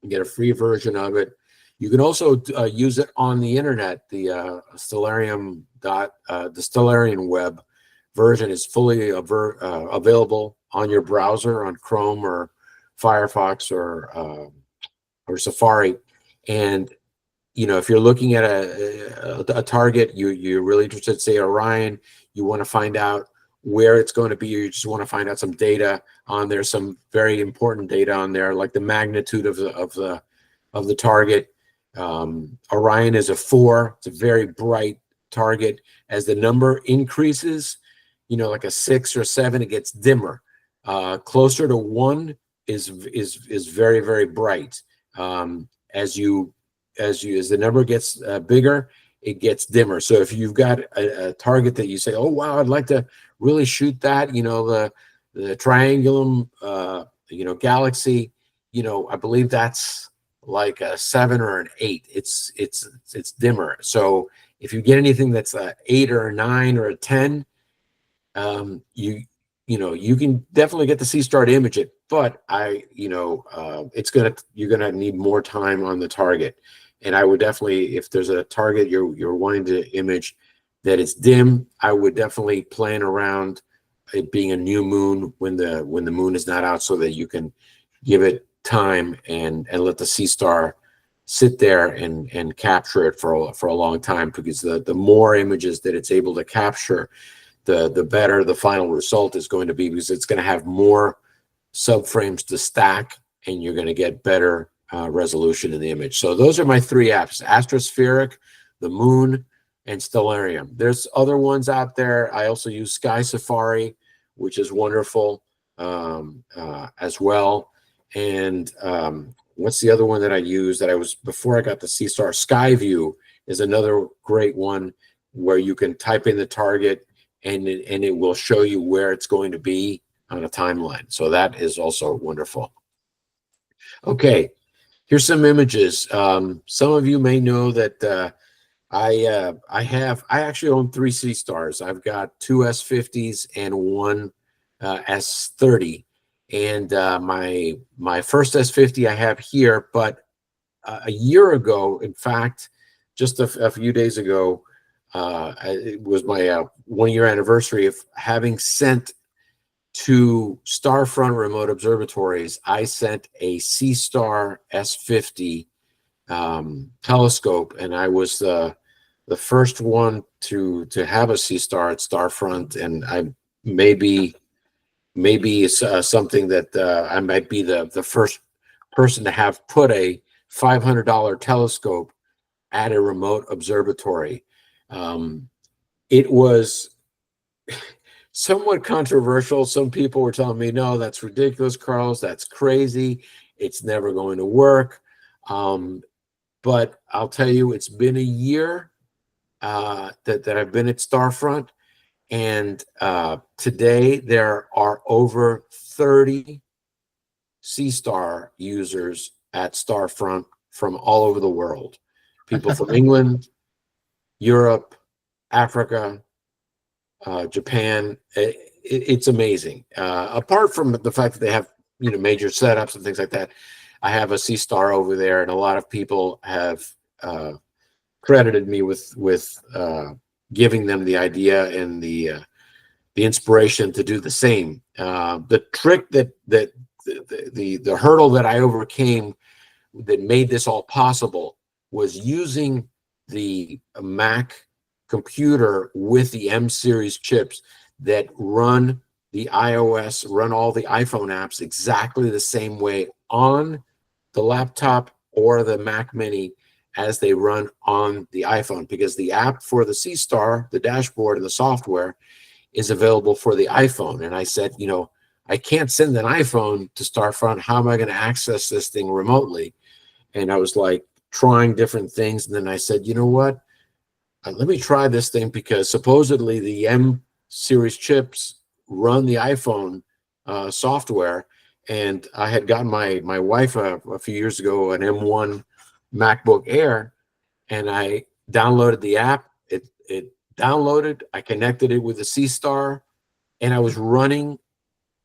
You get a free version of it. You can also use it on the internet. The Stellarium the Stellarium web version is fully available on your browser, on Chrome or Firefox or Safari. And if you're looking at a target, you're really interested, say Orion, you want to find out where it's going to be, or you just want to find out some data on there, some very important data on there, like the magnitude of the target. Orion is a 4. It's a very bright target. As the number increases, like a 6 or 7, it gets dimmer. Closer to 1 is very, very bright. As the number gets bigger, it gets dimmer. So if you've got a target that you say, oh wow, I'd like to really shoot that, the Triangulum galaxy, I believe that's like a 7 or an 8. It's dimmer. So if you get anything that's a 8 or a 9 or a 10, you can definitely get the Seestar to image it, but you're gonna need more time on the target. And I would definitely, if there's a target you're wanting to image that is dim, I would definitely plan around it being a new moon when the moon is not out, so that you can give it time and let the Seestar sit there and capture it for a long time, because the more images that it's able to capture, the better the final result is going to be, because it's going to have more subframes to stack, and you're going to get better resolution in the image. So those are my 3 apps: Astrospheric, the Moon, and Stellarium. There's other ones out there. I also use Sky Safari, which is wonderful as well. And what's the other one that I use before I got the Seestar? Skyview is another great one, where you can type in the target and it will show you where it's going to be on a timeline. So that is also wonderful. Okay, here's some images. Some of you may know that I actually own 3 Seestars. I've got 2 S50s and 1 S30. And my first S50 I have here, but a year ago, in fact, just a few days ago, it was my 1-year anniversary of having sent to Star Front Remote Observatories. I sent a Seestar S50 telescope, and I was the first one to have a Seestar at Star Front, and I maybe it's something that I might be the first person to have put a $500 telescope at a remote observatory. It was somewhat controversial. Some people were telling me, no, that's ridiculous, Carlos, that's crazy, it's never going to work. But I'll tell you, it's been a year that I've been at Starfront, and today there are over 30 Seestar users at Starfront from all over the world. People from England, Europe, Africa, Japan. It's amazing. Apart from the fact that they have major setups and things like that, I have a Seestar over there, and a lot of people have credited me with giving them the idea and the inspiration to do the same. The trick the hurdle that I overcame that made this all possible was using the Mac computer with the M series chips that run the iOS, run all the iPhone apps exactly the same way on the laptop or the Mac Mini as they run on the iPhone, because the app for the Seestar, the dashboard and the software, is available for the iPhone. And I said, I can't send an iPhone to Starfront. How am I going to access this thing remotely? And I was like trying different things. And then I said, you know what? Let me try this thing, because supposedly the M series chips, run the iPhone software. And I had gotten my wife a few years ago an M1 MacBook Air, and I downloaded the app. It downloaded. I connected it with the Seestar, and I was running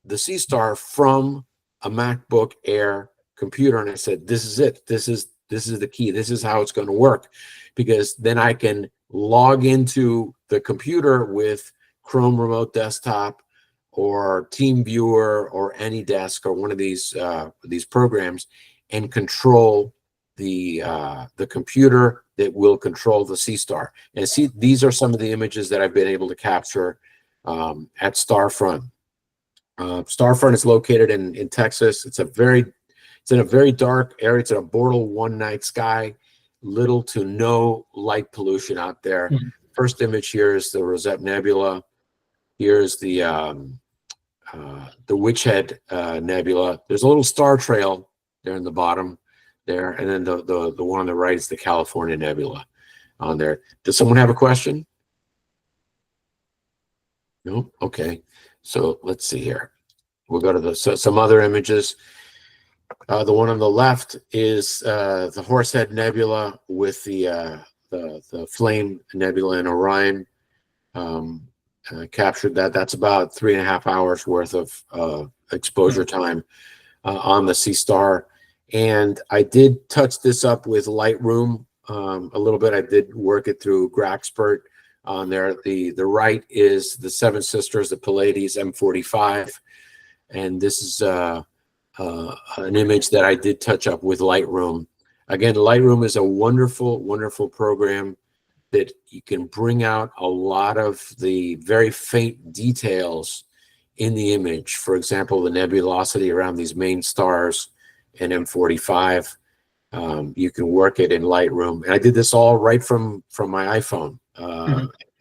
the Seestar from a MacBook Air computer. And I said, "This is it. This is the key. This is how it's going to work," because then I can log into the computer with Chrome Remote Desktop or TeamViewer or AnyDesk or one of these programs, and control the computer that will control the Seestar. And see, these are some of the images that I've been able to capture at Star Front. Star Front is located in Texas. It's in a very dark area. It's in a border one night sky, little to no light pollution out there. Mhm. First image here is the Rosette Nebula. Here's the Witch Head Nebula. There's a little star trail there in the bottom there, and then the one on the right is the California Nebula on there. Does someone have a question? No? Okay. So let's see here. We'll go to some other images. The one on the left is the Horsehead Nebula with the Flame Nebula in Orion. Captured that. That's about 3.5 hours worth of exposure time on the Seestar. And I did touch this up with Lightroom a little bit. I did work it through Graxpert on there. The right is the Seven Sisters, the Pleiades M45. And this is an image that I did touch up with Lightroom. Again, Lightroom is a wonderful, wonderful program that you can bring out a lot of the very faint details in the image. For example, the nebulosity around these main stars in M45. You can work it in Lightroom. And I did this all right from my iPhone,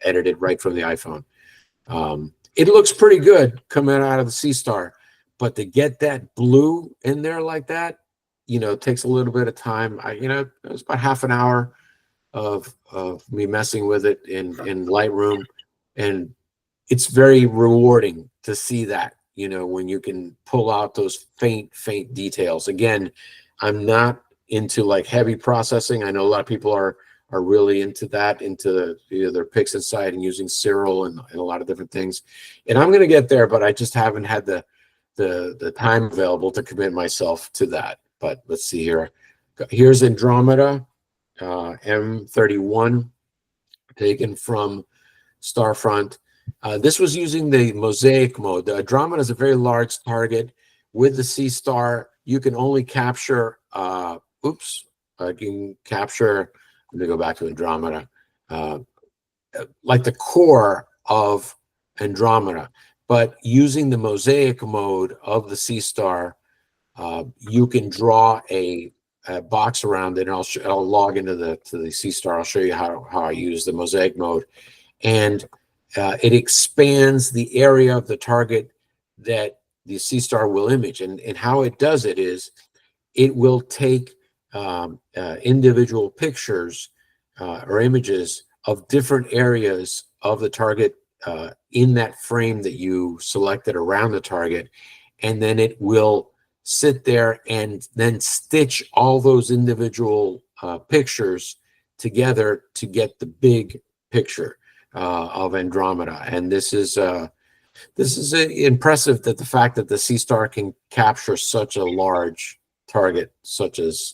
edited right from the iPhone. It looks pretty good coming out of the Seestar, but to get that blue in there like that, it takes a little bit of time. It was about half an hour of me messing with it in Lightroom, and it's very rewarding to see that, when you can pull out those faint details. Again, I'm not into like heavy processing. I know a lot of people are really into that, into their PixInsight and using Cyril and a lot of different things. And I'm going to get there, but I just haven't had the time available to commit myself to that. But let's see here. Here's Andromeda. M31 taken from Starfront. This was using the mosaic mode. The Andromeda is a very large target. With the Seestar, you can only capture, I can capture, let me go back to Andromeda, like the core of Andromeda. But using the mosaic mode of the Seestar, you can draw a box around it, and I'll log into the Seestar. I'll show you how I use the mosaic mode, and it expands the area of the target that the Seestar will image. And how it does it is it will take individual pictures or images of different areas of the target in that frame that you selected around the target, and then it will sit there and then stitch all those individual pictures together to get the big picture of Andromeda. And this is impressive, that the fact that the Seestar can capture such a large target such as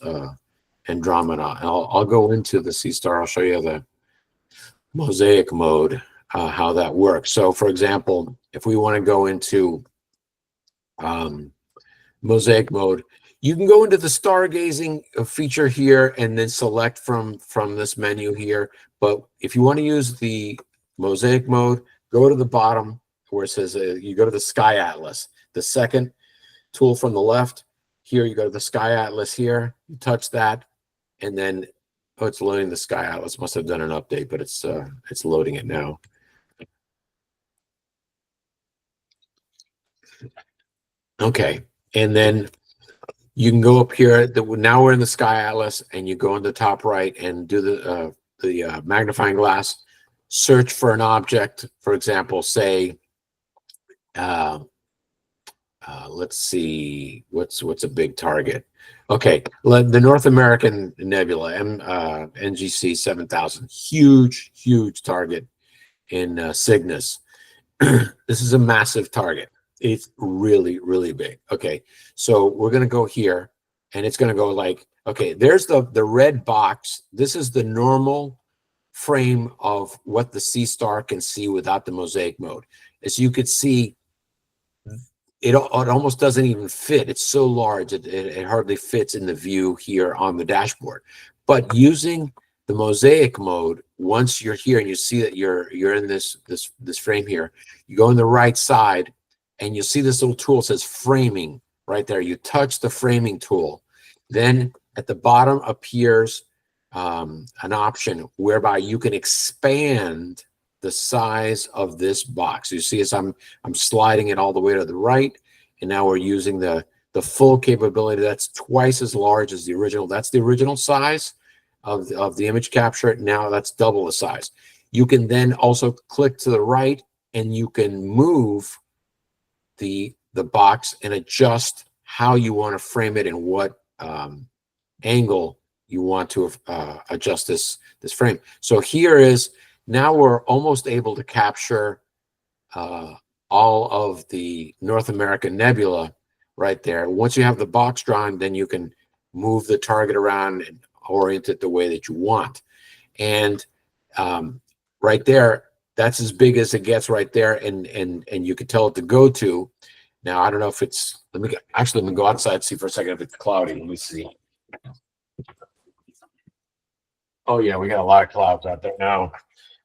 Andromeda. I'll go into the Seestar. I'll show you the mosaic mode, how that works. So for example, if we want to go into mosaic mode, you can go into the stargazing feature here and then select from this menu here. But if you want to use the mosaic mode, go to the bottom where it says you go to the Sky Atlas, the second tool from the left. Here you go to the Sky Atlas here, you touch that, and then it's loading the Sky Atlas. Must have done an update, but it's loading it now. Okay. And then you can go up here. Now we're in the Sky Atlas, and you go in the top right and do the magnifying glass. search for an object, for example, say, let's see, what's a big target? Okay, the North American Nebula, NGC 7000, huge target in Cygnus. This is a massive target. It's really big. Okay, so we're gonna go here, and it's gonna go like, okay, there's the red box. This is the normal frame of what the Seestar can see without the mosaic mode. As you could see, it almost doesn't even fit. It's so large, it hardly fits in the view here on the dashboard. But using the mosaic mode, once you're here and you see that you're in this frame here, you go on the right side and you see this little tool that says framing right there. You touch the framing tool. Then at the bottom appears an option whereby you can expand the size of this box. You see as I'm sliding it all the way to the right, and now we're using the full capability. That's twice as large as the original. That's the original size of the image capture. Now that's double the size. You can then also click to the right, and you can move the box and adjust how you want to frame it and what angle you want to adjust this frame. So here is, now we're almost able to capture all of the North American Nebula right there. Once you have the box drawn, then you can move the target around and orient it the way that you want. And right there, that's as big as it gets right there, and you can tell it to go to. Now, I don't know if it's, let me go outside, see for a second if it's cloudy. Let me see. Oh yeah, we got a lot of clouds out there now.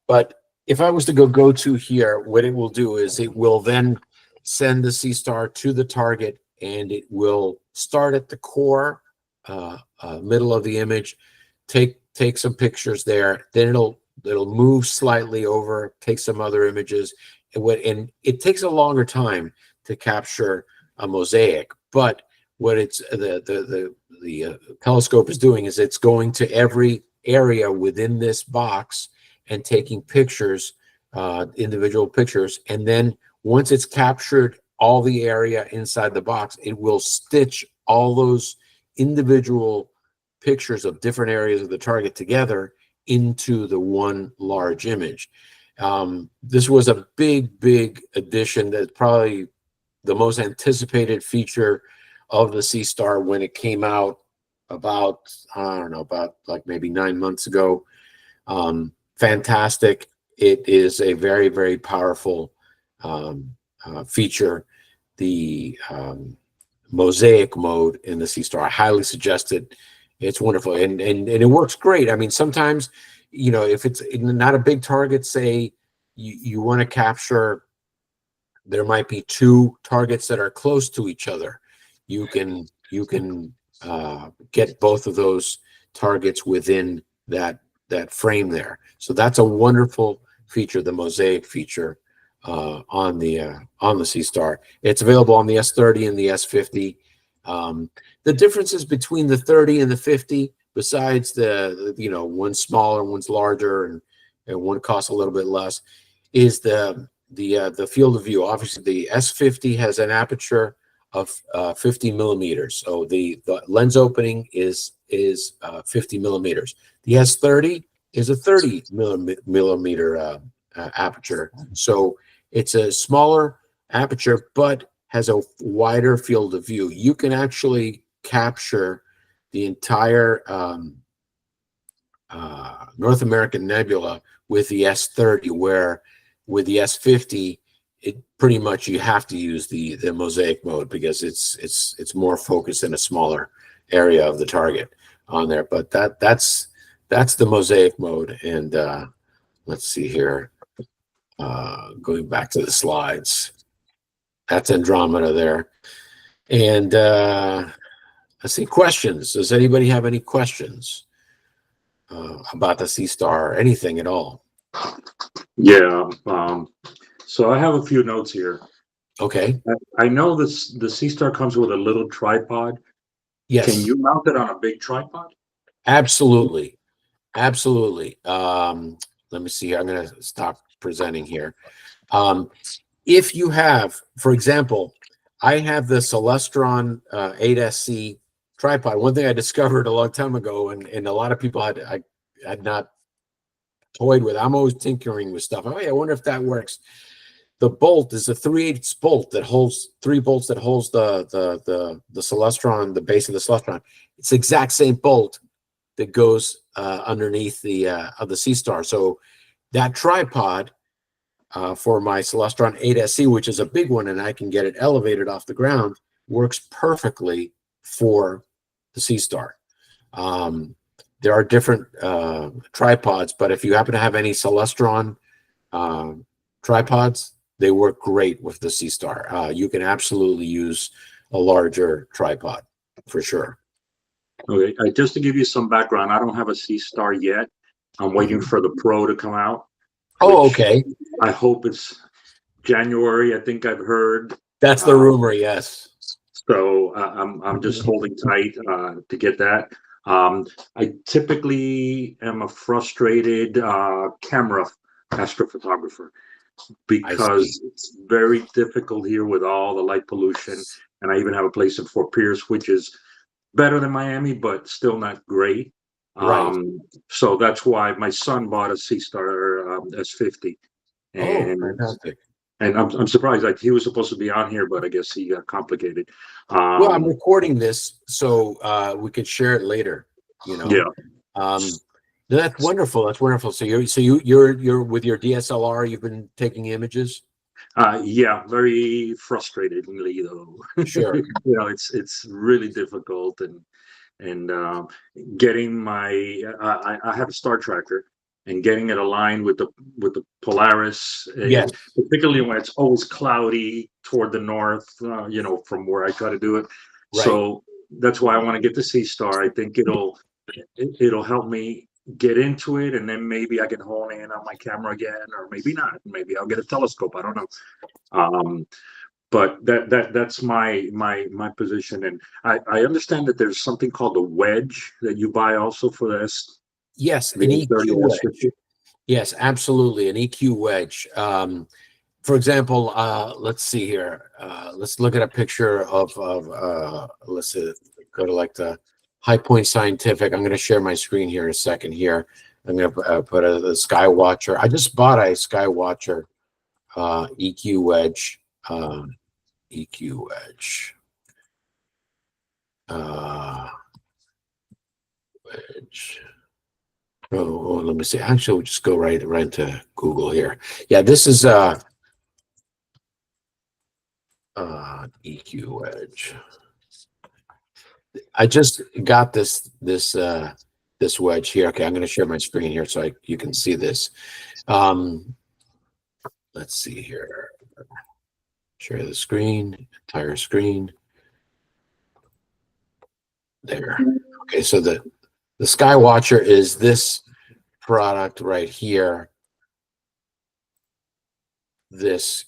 But if I was to go to here, what it will do is it will then send the Seestar to the target, and it will start at the core, middle of the image, take some pictures there. Then it'll move slightly over, take some other images, and it takes a longer time to capture a mosaic. But what it's the telescope is doing is it's going to every area within this box and taking pictures, individual pictures, and then once it's captured all the area inside the box, it will stitch all those individual pictures of different areas of the target together into the one large image. This was a big addition. That's probably the most anticipated feature of the Seestar when it came out about, I don't know, about like maybe 9 months ago. Fantastic. It is a very powerful feature. The mosaic mode in the Seestar, I highly suggest it. It's wonderful, and it works great. I mean, sometimes, you know, if it's not a big target, say you want to capture, there might be two targets that are close to each other. You can get both of those targets within that frame there. So that's a wonderful feature, the mosaic feature on the Seestar. It's available on the S30 and the S50. The differences between the 30 and the 50, besides the you know, one's smaller, one's larger, and one costs a little bit less, is the field of view. Obviously, the S50 has an aperture of 50 millimeters, so the lens opening is 50 millimeters. The S30 is a 30 millimeter aperture, so it's a smaller aperture, but has a wider field of view. You can actually capture the entire North American Nebula with the S30, where with the S50, it pretty much, you have to use the mosaic mode because it's more focused in a smaller area of the target on there. But that's the mosaic mode. And let's see here, going back to the slides, that's Andromeda there. And let's see, questions. Does anybody have any questions about the Seestar or anything at all? Yeah. So I have a few notes here. Okay. I know the Seestar comes with a little tripod. Yes. Can you mount it on a big tripod? Absolutely. Absolutely. Let let me see. I'm going to stop presenting here. If you have, for example, I have the Celestron 8SC tripod. One thing I discovered a long time ago, and a lot of people had not toyed with. I'm always tinkering with stuff. Oh yeah, I wonder if that works. The bolt is a 3/8 bolt that holds 3 bolts that holds the Celestron, the base of the Celestron. It's the exact same bolt that goes underneath the Seestar. So that tripod for my Celestron 8SC, which is a big one, and I can get it elevated off the ground, works perfectly for the Seestar. There are different tripods, but if you happen to have any Celestron tripods, they work great with the Seestar. You can absolutely use a larger tripod for sure. Okay, just to give you some background, I don't have a Seestar yet. I'm waiting for the Pro to come out. Oh, okay. I hope it's January. I think I've heard. That's the rumor, yes. So I'm just holding tight to get that. I typically am a frustrated camera astrophotographer because it's very difficult here with all the light pollution. And I even have a place in Fort Pierce, which is better than Miami, but still not great. Right. So that's why my son bought a Seestar S50. And, fantastic. And I'm surprised. Like, he was supposed to be on here, but I guess he got complicated. Well, I'm recording this so we could share it later. You know. Yeah. That's wonderful. That's wonderful. So you're with your DSLR. You've been taking images. Yeah, very frustratingly though. Sure. You know, it's really difficult, and getting my I have a star tracker, and getting it aligned with the Polaris, yes, particularly when it's always cloudy toward the north, you know, from where I try to do it. Right. So that's why I want to get the Seestar. I think it'll help me get into it, and then maybe I can hone in on my camera again, or maybe not. Maybe I'll get a telescope. I don't know. But that's my position, and I understand that there's something called a wedge that you buy also for this. Yes, an EQ wedge. Yes, absolutely, an EQ wedge. For example, let's see here. Let's look at a picture of let's see, go to like the High Point Scientific. I'm going to share my screen here in a second. Here, I'm going to put the Skywatcher. I just bought a Skywatcher EQ wedge. EQ wedge. Wedge. Oh, let me see. Actually, we'll just go right into Google here. Yeah, this is EQ wedge. I just got this wedge here. Okay, I'm going to share my screen here so you can see this. Let's see here. Share the screen, entire screen. There. Okay, so the Skywatcher is this product right here. This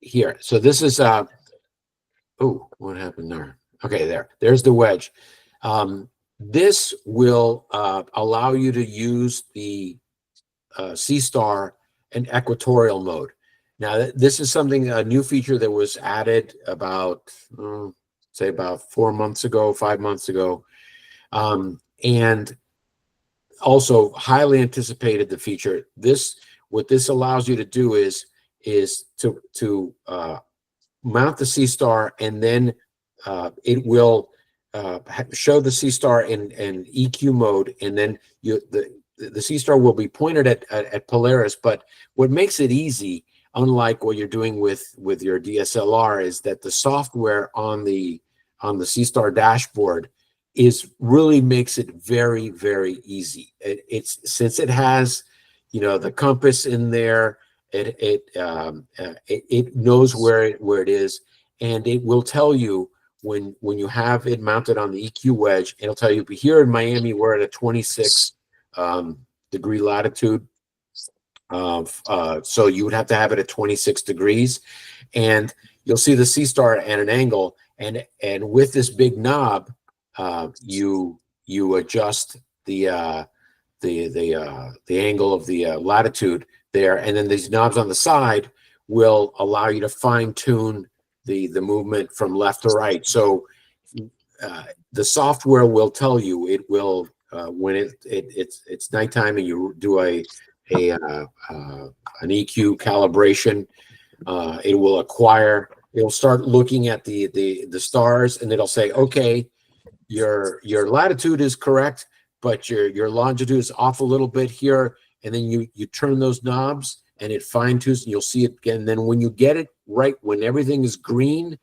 here. So this is oh, what happened there? Okay, there's the wedge. This will allow you to use the Seestar in equatorial mode. Now, this is a new feature that was added about, say, about 4 months ago, 5 months ago, and also highly anticipated the feature. What this allows you to do is to mount the Seestar, and then it will show the Seestar in EQ mode, and then the Seestar will be pointed at Polaris. But what makes it easy, unlike what you're doing with your DSLR, is that the software on the Seestar dashboard really makes it very, very easy. Since it has, the compass in there, it knows where it is, and it will tell you when you have it mounted on the EQ wedge. It'll tell you, here in Miami, we're at a 26 degree latitude. So you would have to have it at 26 degrees, and you'll see the Seestar at an angle, and with this big knob, you adjust the the angle of the latitude there, and then these knobs on the side will allow you to fine tune the movement from left to right. So the software will tell you, it will when it's nighttime and you do an EQ calibration, it'll start looking at the stars, and it'll say, okay, your latitude is correct, but your longitude is off a little bit here, and then you turn those knobs and it fine tunes, and you'll see it again. And then when you get it right, when everything is green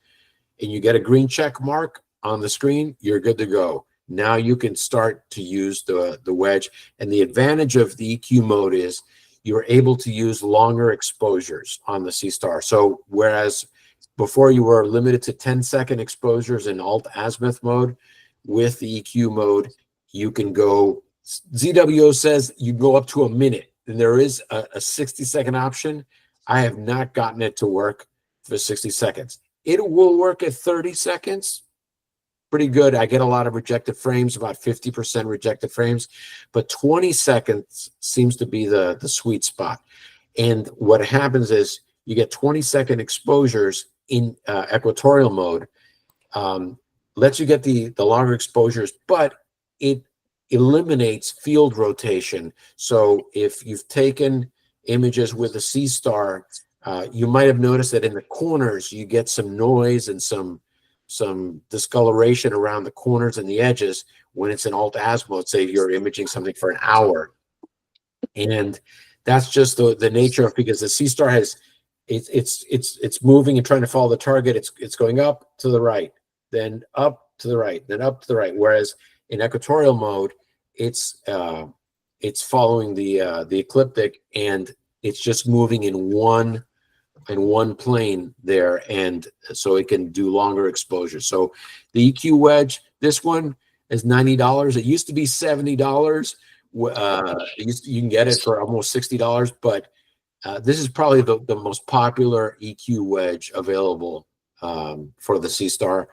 and you get a green check mark on the screen, you're good to go. Now you can start to use the wedge. And the advantage of the EQ mode is you're able to use longer exposures on the Seestar. So whereas before you were limited to 10-second exposures in alt azimuth mode, with the EQ mode, you can go, ZWO says you go up to a minute, and there is a 60-second option. I have not gotten it to work for 60 seconds. It will work at 30 seconds. Pretty good. I get a lot of rejected frames, about 50% rejected frames, but 20 seconds seems to be the sweet spot. And what happens is you get 20-second exposures in equatorial mode. Lets you get the longer exposures, but it eliminates field rotation. So if you've taken images with a Seestar, you might have noticed that in the corners you get some noise and some discoloration around the corners and the edges when it's in alt azimuth. Say you're imaging something for an hour, and that's just the nature of, because the Seestar has it's moving and trying to follow the target. It's going up to the right, then up to the right, then up to the right. Whereas in equatorial mode, it's following the ecliptic, and it's just moving in one plane there, and so it can do longer exposure. So the EQ wedge, this one is $90. It used to be $70. You can get it for almost $60, but this is probably the most popular EQ wedge available for the Seestar.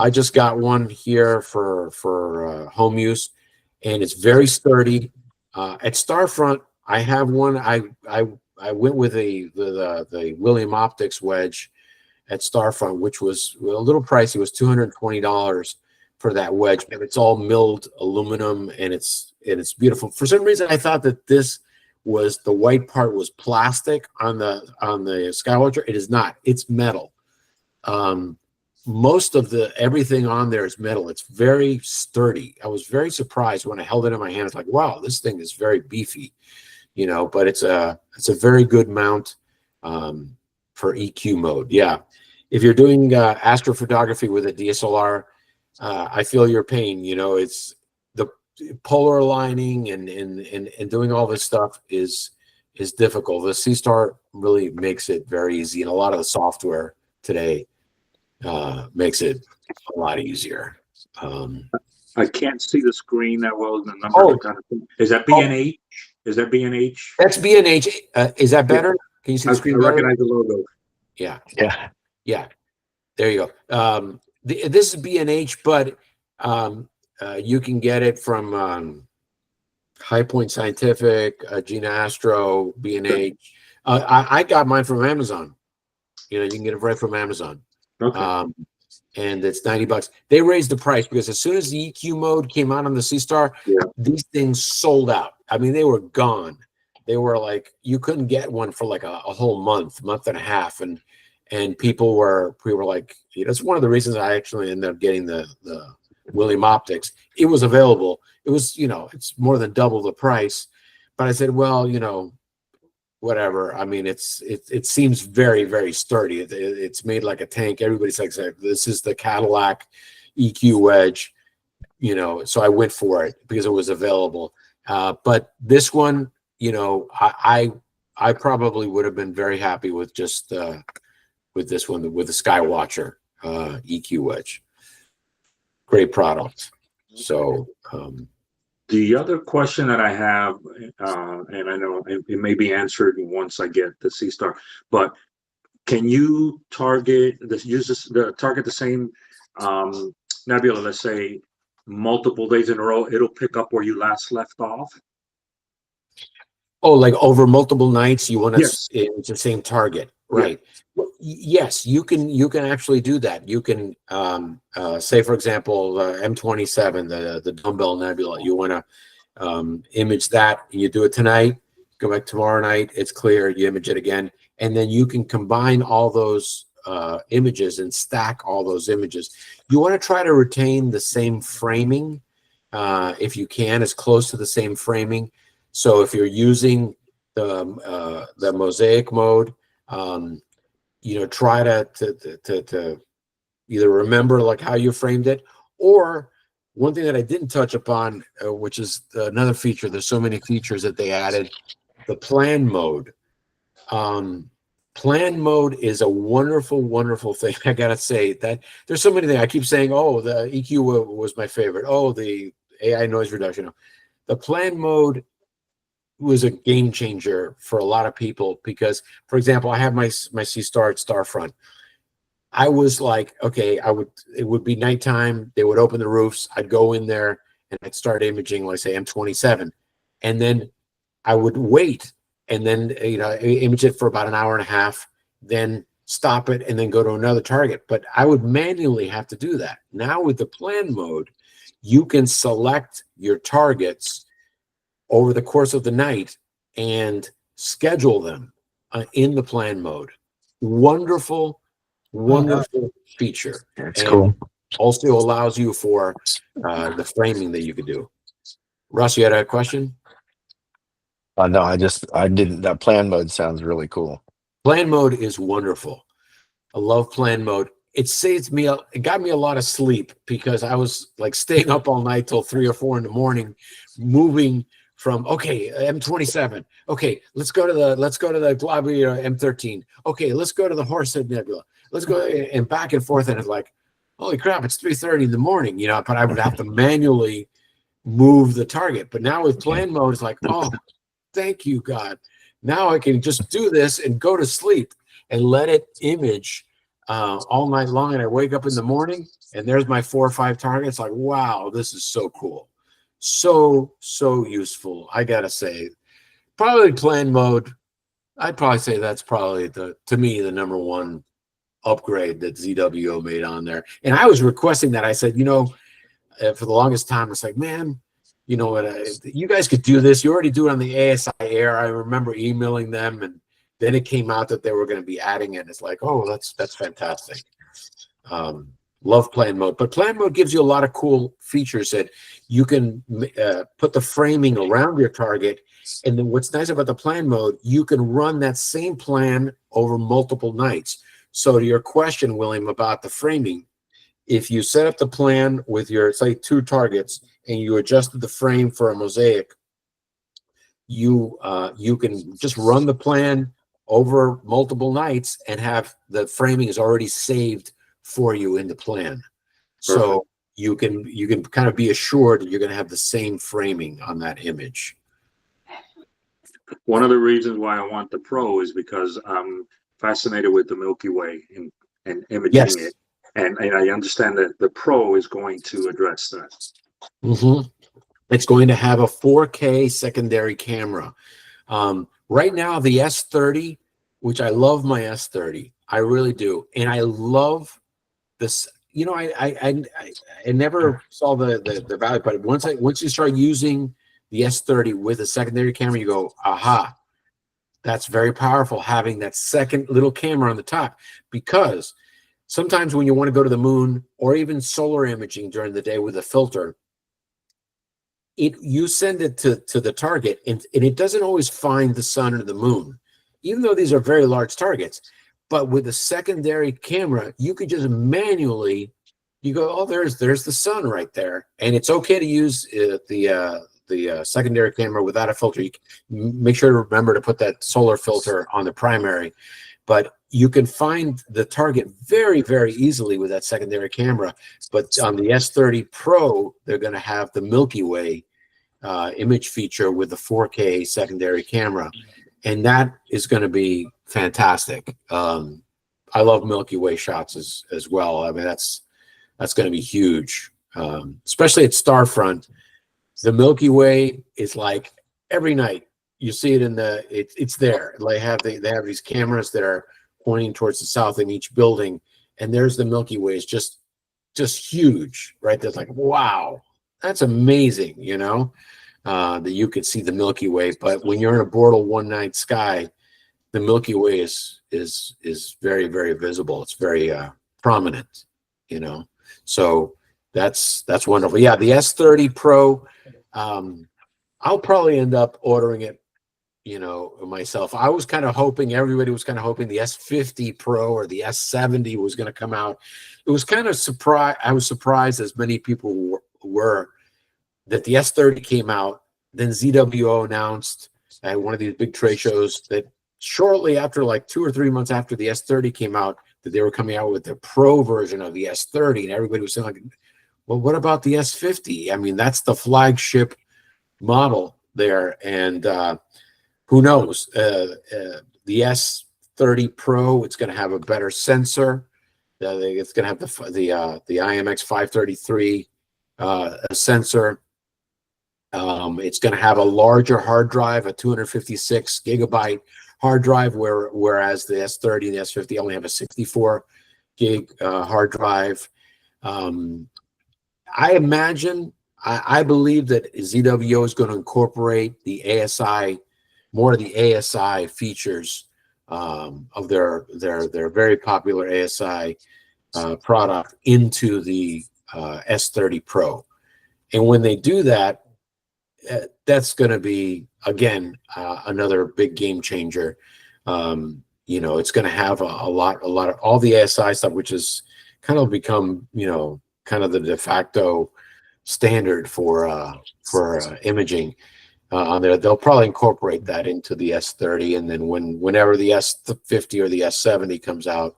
I just got one here for home use, and it's very sturdy. At Star Front, I have one. I went with the William Optics wedge at Star Front, which was a little pricey. It was $220 for that wedge. It's all milled aluminum, and it's beautiful. For some reason, I thought that this was, the white part was plastic on the Skywatcher. It is not. It's metal. Most of everything on there is metal. It's very sturdy. I was very surprised when I held it in my hand. It's like, wow, this thing is very beefy, you know. But it's a very good mount for EQ mode. Yeah, if you're doing astrophotography with a DSLR, I feel your pain. You know, it's the polar aligning and doing all this stuff is difficult. The Seestar really makes it very easy, and a lot of the software today makes it a lot easier. I can't see the screen that well. The number kind of thing. Is that B&H? Is that B&H? That's B&H. Is that better? Can you see the screen? I recognize the logo. Yeah. There you go. This is B&H, but you can get it from High Point Scientific, Gina Astro, B&H. I got mine from Amazon. You know, you can get it right from Amazon. Okay. And it's $90. They raised the price because as soon as the EQ mode came out on the Seestar, these things sold out. I mean, they were gone. They were like, you couldn't get one for like a whole month and a half, and people were like, you know, it's one of the reasons I actually ended up getting the William Optics. It was available. It was, you know, it's more than double the price, but I said, well, you know, whatever. I mean, it seems very, very sturdy. It's made like a tank. Everybody's like, this is the Cadillac EQ wedge, you know. So I went for it because it was available. But this one, you know, I probably would have been very happy with just with this one, with the Skywatcher EQ wedge. Great product. So. The other question that I have, and I know it may be answered once I get the Seestar, but can you target the same nebula, let's say, multiple days in a row? It'll pick up where you last left off. Oh, like over multiple nights, you want to Yes. it's the same target, right? Well, yes, you can actually do that. You can say, for example, M27, the dumbbell nebula. You want to image that. You do it tonight. Go back tomorrow night. It's clear. You image it again, and then you can combine all those images and stack all those images. You want to try to retain the same framing, if you can, as close to the same framing. So if you're using the mosaic mode, try to either remember like how you framed it, or one thing that I didn't touch upon, which is another feature. There's so many features that they added. The plan mode. Plan mode is a wonderful, wonderful thing. I gotta say that there's so many things. I keep saying, oh, the EQ was my favorite. Oh, the AI noise reduction. The plan mode was a game changer for a lot of people because, for example, I have my Seestar at Star Front. I was like, okay, it would be nighttime. They would open the roofs. I'd go in there and I'd start imaging, like say M27, and then I would wait and then image it for about an hour and a half, then stop it and then go to another target. But I would manually have to do that. Now with the plan mode, you can select your targets over the course of the night and schedule them in the plan mode. Wonderful, wonderful feature. That's and cool. Also allows you for the framing that you could do. Russ, you had a question? No, I didn't. That plan mode sounds really cool. Plan mode is wonderful. I love plan mode. It got me a lot of sleep because I was like staying up all night till 3 or 4 in the morning, moving from M27. Okay, let's go to the globular M13. Okay, let's go to the Horsehead Nebula. Let's go and back and forth. And it's like, holy crap, it's 3:30 in the morning, but I would have to manually move the target. But now with plan mode, it's like, oh, thank you, God. Now I can just do this and go to sleep and let it image all night long. And I wake up in the morning and there's my 4 or 5 targets. Like, wow, this is so cool. So useful. I gotta say, probably plan mode. I'd probably say that's probably to me the number one upgrade that ZWO made on there. And I was requesting that. I said, for the longest time, it's like, man, you know what? You guys could do this. You already do it on the ASI Air. I remember emailing them, and then it came out that they were going to be adding it. It's like, oh, that's fantastic. Love plan mode, but plan mode gives you a lot of cool features that you can put the framing around your target. And then what's nice about the plan mode, you can run that same plan over multiple nights. So to your question, William, about the framing, if you set up the plan with your, say, 2 targets and you adjusted the frame for a mosaic, you can just run the plan over multiple nights and have the framing is already saved for you in the plan. So you can kind of be assured that you're going to have the same framing on that image. One of the reasons why I want the Pro is because I'm fascinated with the Milky Way and imaging it. And I understand that the Pro is going to address that. Mm-hmm. It's going to have a 4K secondary camera. Right now, the S30, which I love my S30, I really do. And I love this. I never saw the value, but once you start using the S30 with a secondary camera, you go, aha, that's very powerful, having that second little camera on the top, because sometimes when you want to go to the moon or even solar imaging during the day with a filter, you send it to the target and it doesn't always find the sun or the moon, even though these are very large targets. But with a secondary camera, you could just manually, you go, oh, there's the sun right there. And it's okay to use the secondary camera without a filter. You make sure to remember to put that solar filter on the primary, but you can find the target very, very easily with that secondary camera. But on the S30 Pro, they're going to have the Milky Way image feature with the 4K secondary camera, and that is going to be fantastic. I love Milky Way shots as well. I mean, that's going to be huge, especially at Star Front. The Milky Way is like every night you see it in the it's there. They have these cameras that are pointing towards the south in each building, and there's the Milky Way. It's just huge, right? That's like, wow, that's amazing, you know, that you could see the Milky Way. But when you're in a Bortle one night sky, the Milky Way is very, very visible. It's very prominent, you know. So that's wonderful. Yeah, the S30 Pro, I'll probably end up ordering it, you know, myself. I was kind of hoping, everybody was kind of hoping the S50 Pro or the S70 was going to come out. It was kind of surprised. I was surprised, as many people were, that the S30 came out. Then ZWO announced at one of these big trade shows that shortly after, like 2 or 3 months after the S30 came out, that they were coming out with the Pro version of the S30, and everybody was saying, like, well, what about the S50? I mean, that's the flagship model there, and who knows? The S30 Pro, it's going to have a better sensor. It's going to have the IMX 533 sensor. It's going to have a larger hard drive, a 256 gigabyte hard drive, whereas the S30 and the S50 only have a 64 gig hard drive. I imagine, I believe that ZWO is going to incorporate the ASI, more of the ASI features of their very popular ASI product into the S30 Pro. And when they do that, that's going to be, again, another big game changer. You know, it's going to have a lot of all the ASI stuff, which is kind of become, you know, kind of the de facto standard for imaging on there. They'll probably incorporate that into the S30, and then whenever the S50 or the S70 comes out,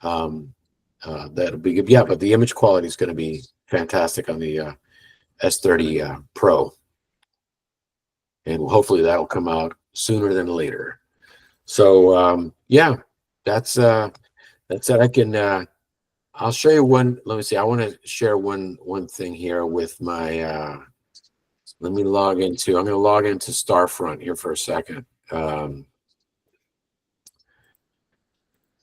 that'll be good. Yeah, but the image quality is going to be fantastic on the S30 Pro, and hopefully that will come out sooner than later. So yeah, that's it. I can I'll show you one. Let me see. I want to share one thing here with my. Let me log into. I'm going to log into Star Front here for a second.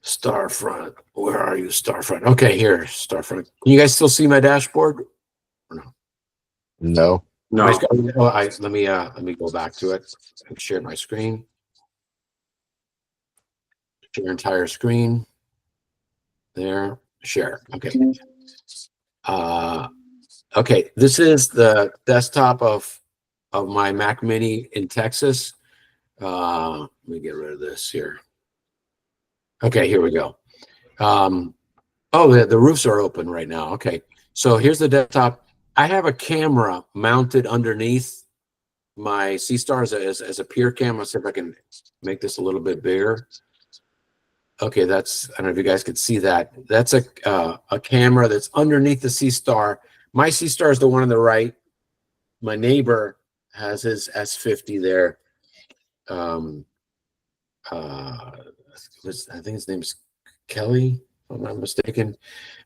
Star Front. Where are you, Star Front? Okay, here, Star Front. Can you guys still see my dashboard? Or no. No. No. Let me go back to it and share my screen. Share entire screen. There. Share. Okay. Okay. This is the desktop of my Mac Mini in Texas. Let me get rid of this here. Okay, here we go. Oh, the roofs are open right now. Okay. So here's the desktop. I have a camera mounted underneath my Seestar as a peer camera. Let's see if I can make this a little bit bigger. Okay, that's, I don't know if you guys could see that. That's a camera that's underneath the Seestar. My Seestar is the one on the right. My neighbor has his S50 there. I think his name's Kelly, if I'm not mistaken.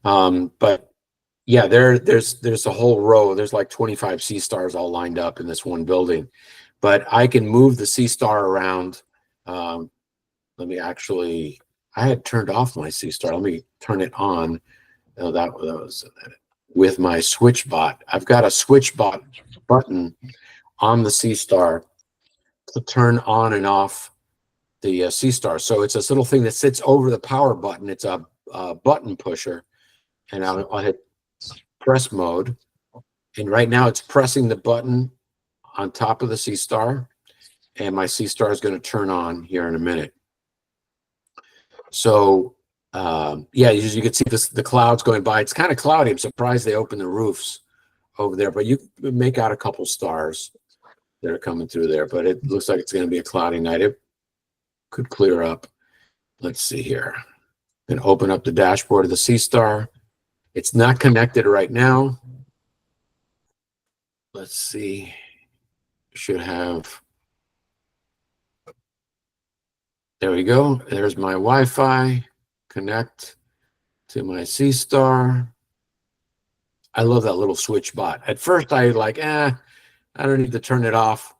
But yeah, there's a whole row. There's like 25 Seestars all lined up in this one building. But I can move the Seestar around. Let me actually. I had turned off my Seestar. Let me turn it on. Oh, that was with my switch bot. I've got a switch bot button on the Seestar to turn on and off the Seestar. So it's this little thing that sits over the power button. It's a button pusher, and I'll hit press mode. And right now it's pressing the button on top of the Seestar, and my Seestar is going to turn on here in a minute. So yeah, you can see the clouds going by. It's kind of cloudy. I'm surprised they opened the roofs over there, but you can make out a couple stars that are coming through there. But it looks like it's going to be a cloudy night. It could clear up. Let's see here. And open up the dashboard of the Seestar. It's not connected right now. Let's see. Should have. There we go. There's my Wi-Fi. Connect to my Seestar. I love that little switch bot. At first, I like, I don't need to turn it off.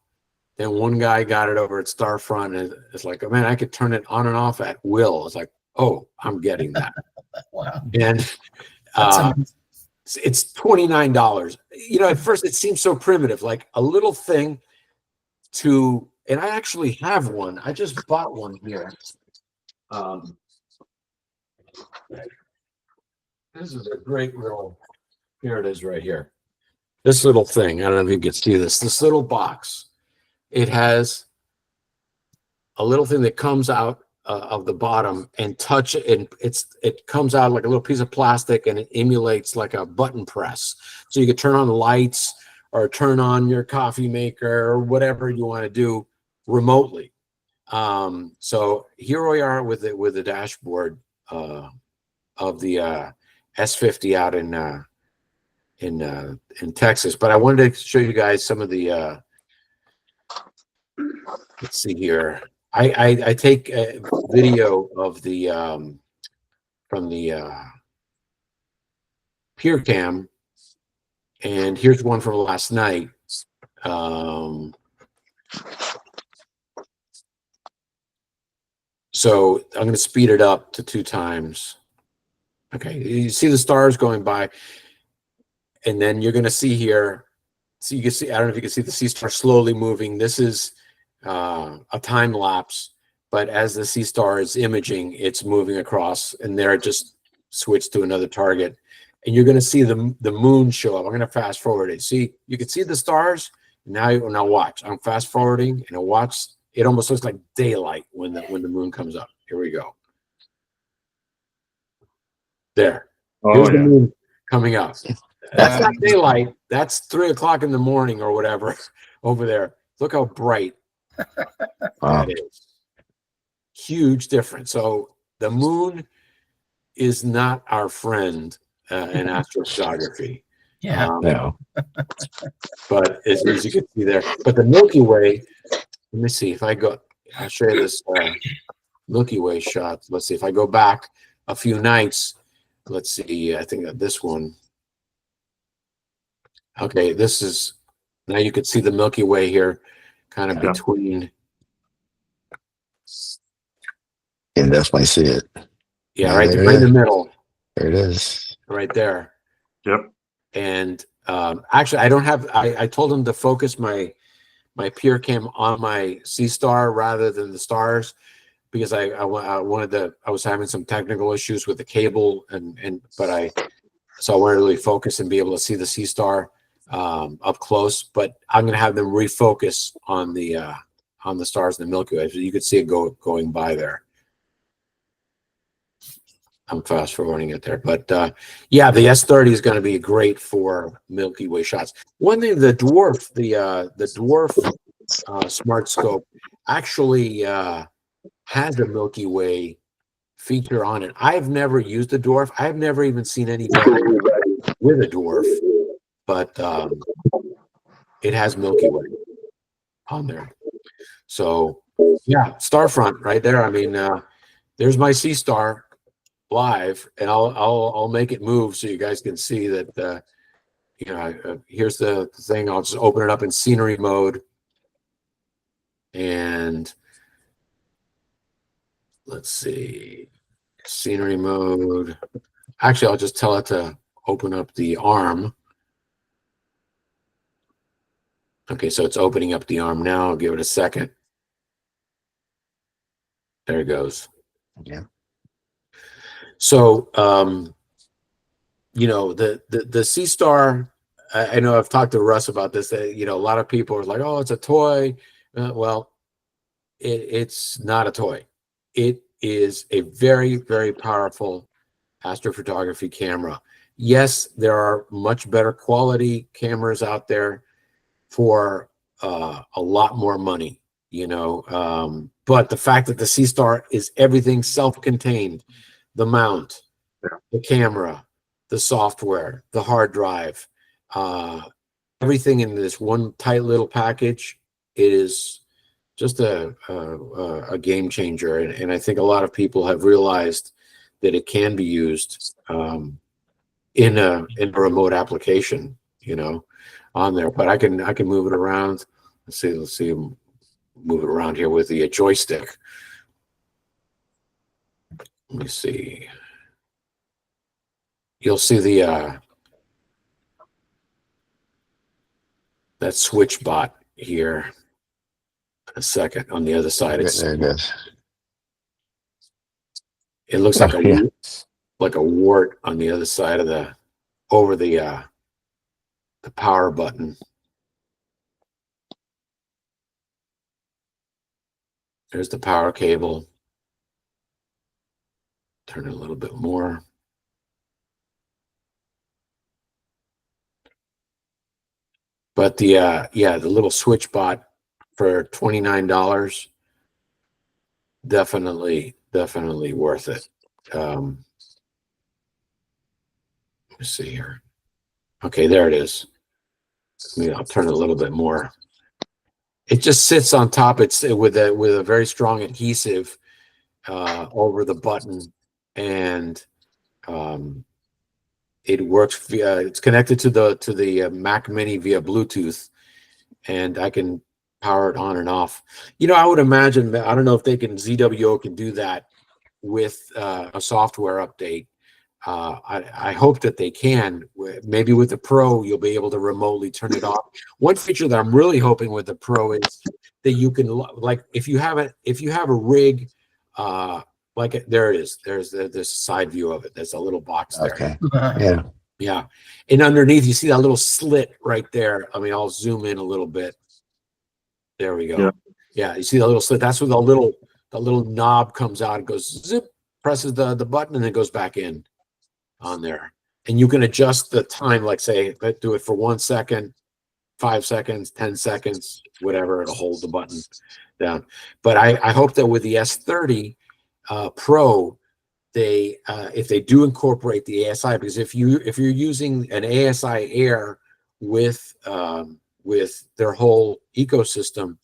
Then one guy got it over at Star Front, and it's like, oh man, I could turn it on and off at will. It's like, oh, I'm getting that. Wow. And That's amazing. it's $29. You know, at first it seems so primitive, like a little thing to, and I actually have one. I just bought one here. This is a great little, here it is right here. This little thing, I don't know if you can see this, this little box. It has a little thing that comes out of the bottom and touch it, and it comes out like a little piece of plastic, and it emulates like a button press. So you can turn on the lights or turn on your coffee maker or whatever you want to do remotely. So here we are with the dashboard of the S50 out in Texas. But I wanted to show you guys some of the let's see here. I take a video of the from the Peer Cam, and here's one from last night. So I'm going to speed it up to 2 times. Okay, you see the stars going by, and then you're going to see here. So you can see, I don't know if you can see the Seestar slowly moving. This is a time lapse, but as the Seestar is imaging, it's moving across, and there it just switched to another target. And you're going to see the moon show up. I'm going to fast forward it. See, you can see the stars. Now watch. I'm fast forwarding, and watch. It almost looks like daylight when the moon comes up. Here we go. There. Here's the moon coming up. That's not daylight. That's 3 o'clock in the morning or whatever over there. Look how bright that is. Huge difference. So the moon is not our friend in astrophotography. Yeah. No. But as you can see there, but the Milky Way, let me see if I'll show you this Milky Way shot. Let's see if I go back a few nights. Let's see, I think that this one. Okay, this is, now you can see the Milky Way here, kind of between. And definitely see it. Yeah, right in the middle. There it is. Right there. Yep. And actually, I don't have, I told him to focus my Peer Cam on my Seestar rather than the stars, because I was having some technical issues with the cable, so I wanted to really focus and be able to see the Seestar up close. But I'm going to have them refocus on the stars in the Milky Way, so you could see it going by there. I'm fast forwarding it there, but yeah, the S30 is going to be great for Milky Way shots. One thing, the dwarf smart scope actually has a Milky Way feature on it. I've never used a dwarf. I've never even seen anybody with a dwarf, but it has Milky Way on there. So yeah, Star Front right there. I mean, there's my Seestar live, and I'll make it move so you guys can see that. Here's the thing. I'll just open it up in scenery mode, and let's see, scenery mode. Actually, I'll just tell it to open up the arm. Okay, so it's opening up the arm now. I'll give it a second. There it goes. Yeah. So, the Seestar, I know I've talked to Russ about this. A lot of people are like, "Oh, it's a toy." Well, it's not a toy. It is a very, very powerful astrophotography camera. Yes, there are much better quality cameras out there for a lot more money, but the fact that the Seestar is everything self-contained, the mount, the camera, the software, the hard drive, everything in this one tight little package, it is just a game changer. And I think a lot of people have realized that it can be used in a remote application, on there. But I can move it around. Let's see. move it around here with the joystick. Let me see. You'll see the that switch bot here. A second on the other side. It's There it is. it looks like Oh, yeah. like a wart on the other side of the over the power button. There's the power cable. Turn it a little bit more. But the yeah, the little switch bot for $29, definitely worth it. Let me see here. Okay, there it is. I'll turn it a little bit more. It just sits on top. It's with a very strong adhesive over the button, and it works via. It's connected to the Mac Mini via Bluetooth, and I can power it on and off. You know, I would imagine that I don't know if ZWO can do that with a software update. I hope that they can. Maybe with the Pro, you'll be able to remotely turn it off. One feature that I'm really hoping with the Pro is that you can, like, if you have a rig, like there it is. There's a side view of it. There's a little box there. Okay. Yeah. Yeah, and underneath you see that little slit right there. I mean, I'll zoom in a little bit. There we go. Yeah, you see the little slit. That's where the little knob comes out. It goes zip, presses the button, and it goes back in on there. And you can adjust the time, like say, do it for 1 second, 5 seconds, 10 seconds, whatever. It'll hold the button down. But I hope that with the S30 Pro, they if they do incorporate the ASI, because if you're using an ASI Air with their whole ecosystem,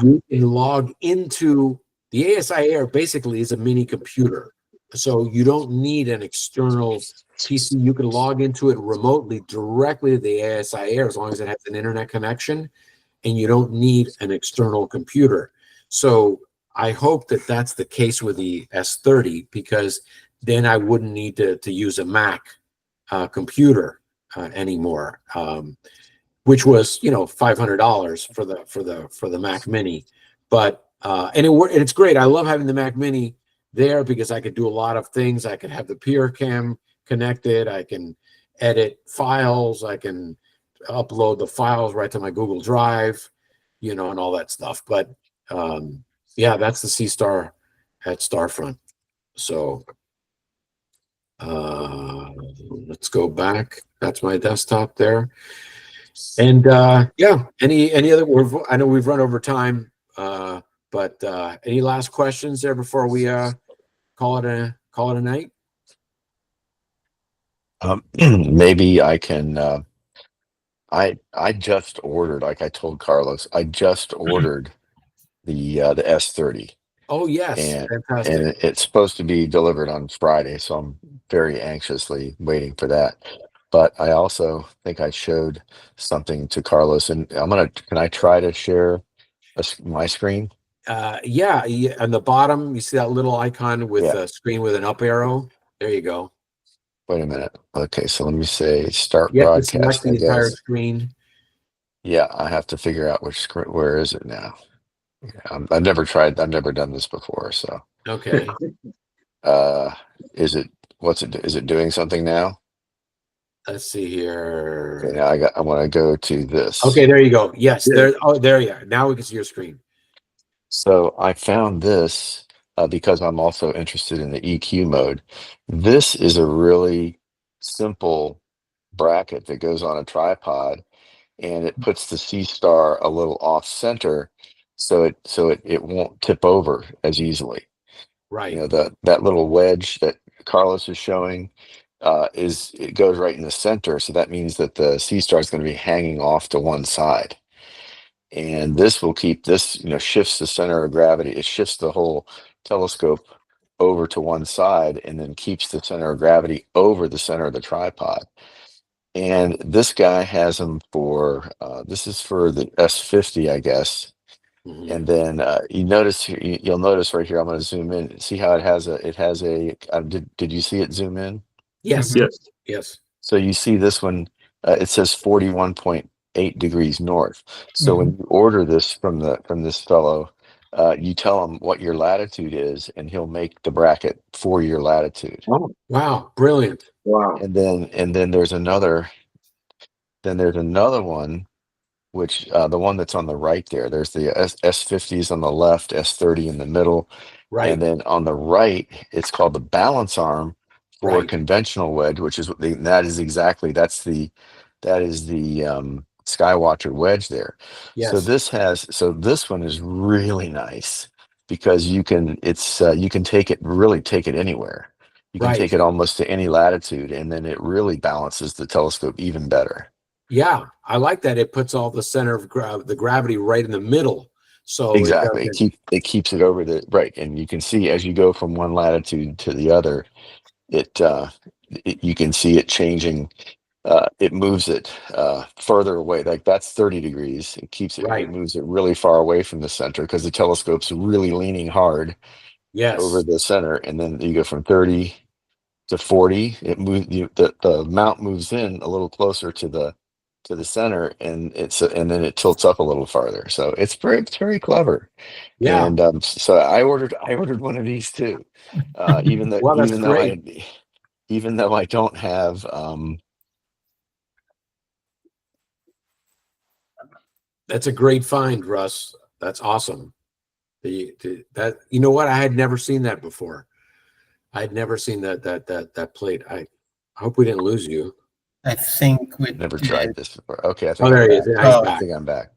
you can log into the ASI Air. Basically is a mini computer, so you don't need an external PC. You can log into it remotely directly to the ASI Air as long as it has an internet connection, and you don't need an external computer. So I hope that that's the case with the S30, because then I wouldn't need to use a Mac computer anymore, which was, you know, $500 for the Mac Mini. But and it's great. I love having the Mac Mini there because I could do a lot of things. I could have the Peer Cam connected. I can edit files. I can upload the files right to my Google Drive, you know, and all that stuff. But yeah, that's the Seestar at Starfront. So let's go back. That's my desktop there. And yeah, any other? I know we've run over time, but any last questions there before we call it a night? Maybe I can. I just ordered, like I told Carlos, I just ordered the S30. Oh yes, and fantastic. it's supposed to be delivered on Friday, so I'm very anxiously waiting for that. But I also think I showed something to Carlos, and can I try to share my screen? Yeah, on the bottom you see that little icon with Yeah. a screen with an up arrow. There you go. Wait a minute. Okay, so let me say start You have to select broadcast, the I entire guess. screen. Yeah, I have to figure out which screen. Where is it now? Yeah, I've never done this before, so Okay. is it is it doing something now? Let's see Okay, here. now I want to go to this. Okay, there you go. Yes, there. Oh, there you are. Now we can see your screen. So I found this because I'm also interested in the EQ mode. This is a really simple bracket that goes on a tripod, and it puts the C-Star a little off center, so it won't tip over as easily. You Right. know, that little wedge that Carlos is showing it goes right in the center, so that means that the C-Star is going to be hanging off to one side. And this will keep this, you know, shifts the center of gravity. It shifts the whole telescope over to one side and then keeps the center of gravity over the center of the tripod. And this guy has them for, this is for the S50, I guess. Mhm. And then you notice you'll notice right here. I'm going to zoom in. See how it has a. Did you see it zoom in? Yes. Mhm. Yes. Yes. So you see this one. It says 41.8 degrees north. So when Mhm. you order this from this fellow, you tell him what your latitude is, and he'll make the bracket for your latitude. Oh, Wow. Brilliant. wow. And then there's another one, which the one that's on the right there. There's the S50s on the left, S30 in the middle, and Right. then on the right, it's called the balance arm for a Right. conventional wedge, which is that is the Skywatcher wedge there. So Yes. this one is really nice because you can take it anywhere. You can take Right. it almost to any latitude, and then it really balances the telescope even better. Yeah. I like that. It puts all the center of the gravity right in the middle. So it Exactly. doesn't. It keeps it over the right, and you can see as you go from one latitude to the other, it, you can see it changing. It moves it further away. Like that's 30 degrees. It Right. moves it really far away from the center because the telescope's really leaning hard over Yes. the center, and then you go from 30 to 40. The mount moves in a little closer to the center, and then it tilts up a little farther. So it's very clever. Yeah. And so I ordered one of these too. Even though Well, that's even though great. I don't have That's a great find, Russ. That's awesome. That you know what? I had never seen that before. I had never seen that plate. I hope we didn't lose you. I think we never tried did. this before. Okay, I Oh, think I'm there he is. back. Yeah, he's Oh, I back. think I'm back.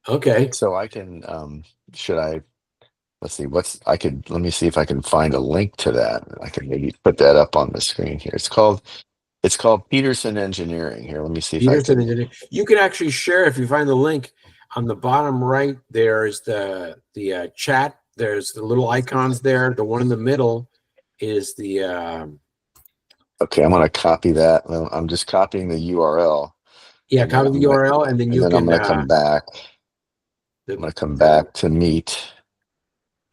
Okay. So I can should I let's see let me see if I can find a link to that. I can maybe put that up on the screen here. It's called Peterson Engineering. Here, let me see if I Peterson can. Engineering. You can actually share if you find the link on the bottom right. There's the chat. There's the little icons there. The one in the middle is the Okay, I'm gonna copy that. Well, I'm just copying the URL, yeah. and then Copy the URL, and then you I'm can gonna come back. I'm the gonna come the back to Meet.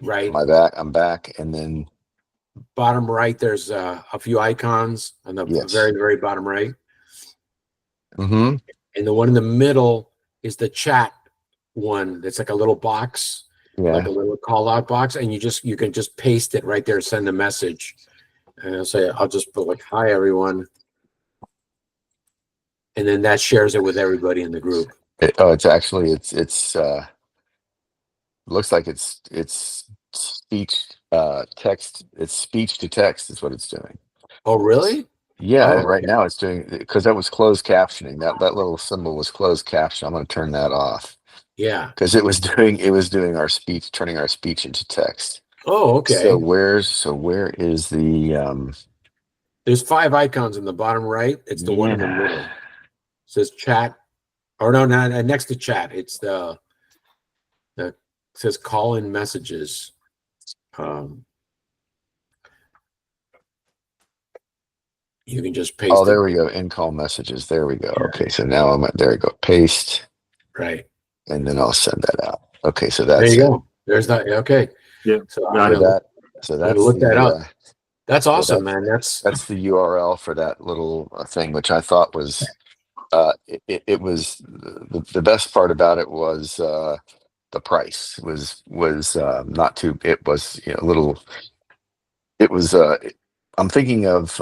right I'm back, and then bottom right. There's a few icons on the yes. very bottom right, Mm-hmm. and the one in the middle is the chat one. It's like a little box, like Yeah. a little call out box, and you can just paste it right there, send a message. And I'll just put like, hi, everyone. And then that shares it with everybody in the group. It's actually it's looks like it's speech text. It's speech to text is what it's doing. Oh, really? Yeah, Oh, right okay. now it's doing because that was closed captioning. That little symbol was closed caption. I'm going to turn that off Yeah. because it was doing our speech, turning our speech into text. Oh, So okay. where is the There's 5 icons in the bottom right. It's the one in the yeah. middle. It says chat. Or no, next to chat. It's the it says call in messages. Um, you can just Oh, paste it. there we go. In call messages. There we go. Yeah. Okay, so now there we go. Paste, Right. and then I'll send that out. Okay, so There that's you it. go. There's that. Okay. Yeah. So Yeah, So that so I'm gonna that's look that the up. That's yeah, awesome, man. That's that's the URL for that little thing, which I thought was it was the best part about it was the price was not too. It was a little. It was I'm thinking of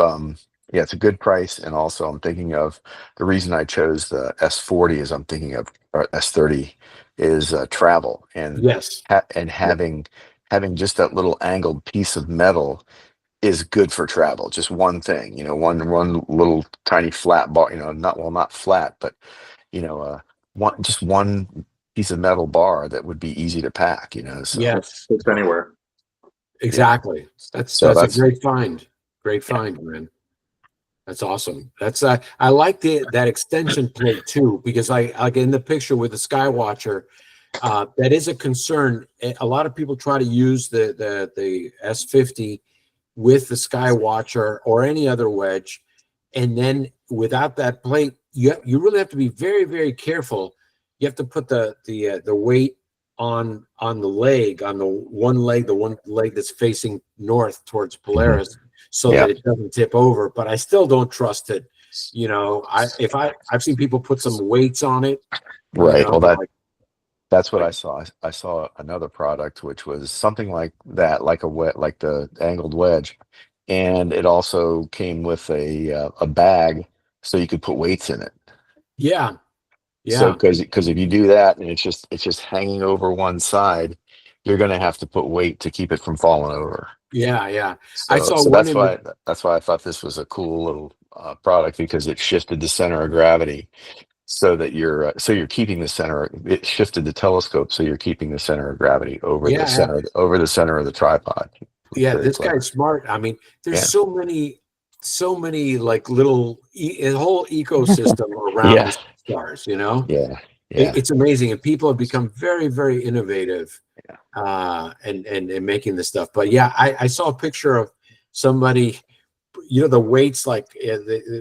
yeah, it's a good price, and also I'm thinking of the reason I chose the S40 is I'm thinking of or S30 is travel and yes. having just that little angled piece of metal is good for travel. Just one thing, one little tiny flat bar, not flat, but one piece of metal bar that would be easy to pack. So Yes. it's anywhere. yeah, Exactly. That's so that's a that's great find. Great yeah. find, man. That's awesome. That's I like that extension plate too, because I get in the picture with the Skywatcher. That is a concern. A lot of people try to use the S50 with the Skywatcher or any other wedge, and then without that plate, you really have to be very careful. You have to put the weight on the leg, on the one leg that's facing north towards Polaris, so that it doesn't tip over. But I still don't trust it. You know, I've seen people put some weights on it. Right. You know, Well, that's what I saw. I saw another product which was something like that, like like the angled wedge, and it also came with a bag so you could put weights in it. yeah. So Yeah. because if you do that and it's just hanging over one side, you're going to have to put weight to keep it from falling over. Yeah. Yeah. So, I saw so one that's why I thought this was a cool little product, because it shifted the center of gravity so that you're keeping the center. It shifted the telescope so you're keeping the center of gravity over the center of the tripod. Yeah, Very this clever. guy's smart. I mean, there's Yeah. so many like little a whole ecosystem around Yeah. the stars. You know, Yeah. Yeah. it's amazing, and people have become very, very innovative, Yeah. and making this stuff. But yeah, I saw a picture of somebody, you know, the weights, like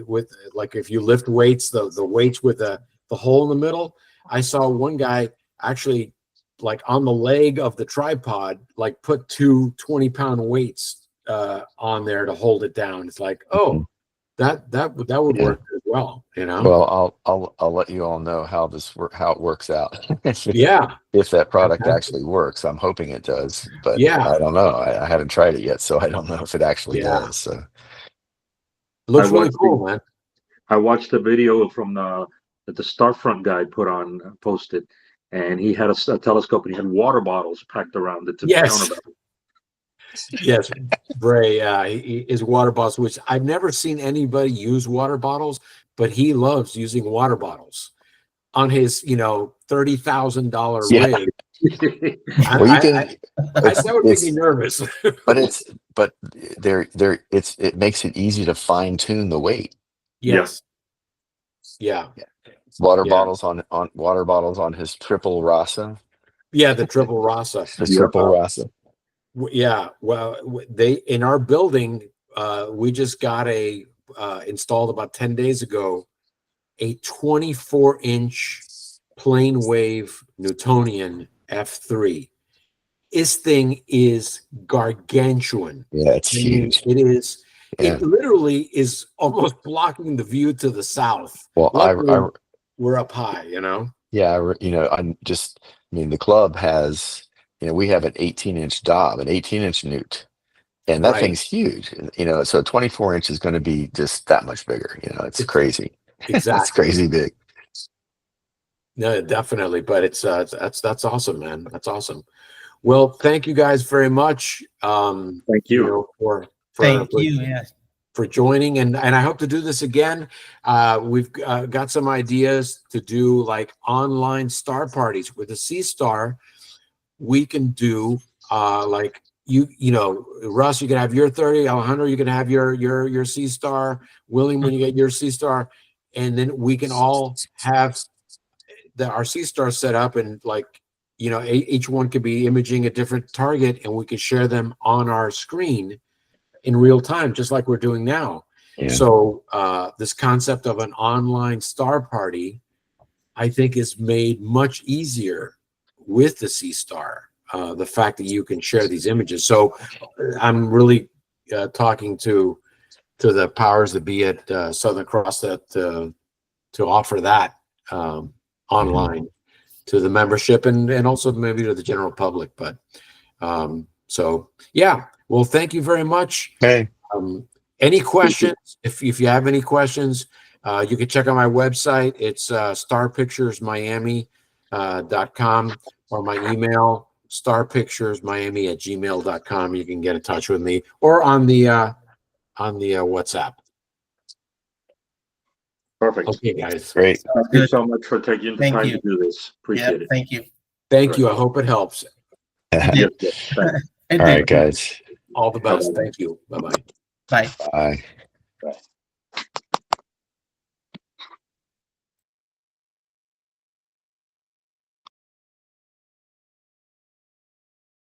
with like if you lift weights, the weights with the hole in the middle. I saw one guy actually, like on the leg of the tripod, like put two 20-pound weights on there to hold it down. It's like, oh, that would Yeah. work as well, you know. Well, I'll let you all know how it works out. Yeah. If that product actually works, I'm hoping it does, but Yeah. I don't know. I haven't tried it yet, so I don't know if it actually Yeah. does. So It looks really watched cool, man. I watched the video from that the Star Front guy posted, and he had a telescope and he had water bottles packed around it to Yes. counterbalance. Yes, Bray, is water bottles, which I've never seen anybody use water bottles, but he loves using water bottles on his, you know, $30,000 yeah. rig. Well, you can. That would make me nervous. But it makes it easy to fine tune the weight. Yes. Yeah. Water Yeah. bottles on his triple Rasa. Yeah, the triple Rasa. His triple Rasa. Yeah. Well, they in our building, we just got installed about 10 days ago, a 24-inch plane wave Newtonian F3. This thing is gargantuan. Yeah, it's huge. It is. Yeah. It literally is almost blocking the view to the south. Well, luckily, we're up high, you know. Yeah, the club has, we have an 18-inch Dob, an 18-inch Newt, and that thing's huge. So 24 inch is going to be just that much bigger. It's crazy. Exactly. It's crazy big. No, definitely. But it's that's awesome, man. That's awesome. Well, thank you guys very much. Thank you. For joining, and I hope to do this again. We've got some ideas to do like online star parties with the Seestar. We can do like Russ, you can have your 30, Alejandro, you can have your Seestar, William, when you get your Seestar, and then we can all have our Seestar set up, and like, each one could be imaging a different target, and we could share them on our screen in real time, just like we're doing now. Yeah. So this concept of an online star party, I think, is made much easier with the Seestar. The fact that you can share these images. So I'm really talking to the powers that be at Southern Cross to offer that online to the membership and also maybe to the general public. But so yeah. Well, thank you very much. Hey. Any questions? If you have any questions, you can check out my website. It's starpicturesmiami.com, or my email, starpicturesmiami@gmail.com. You can get in touch with me, or on the WhatsApp. Perfect. Okay, guys. Great. Thank you so much for taking the time to do this. Appreciate it. Thank you. Thank you. I hope it helps. Yes. All right, guys. All the best. Thank you. Bye-bye. Bye. Bye. Bye.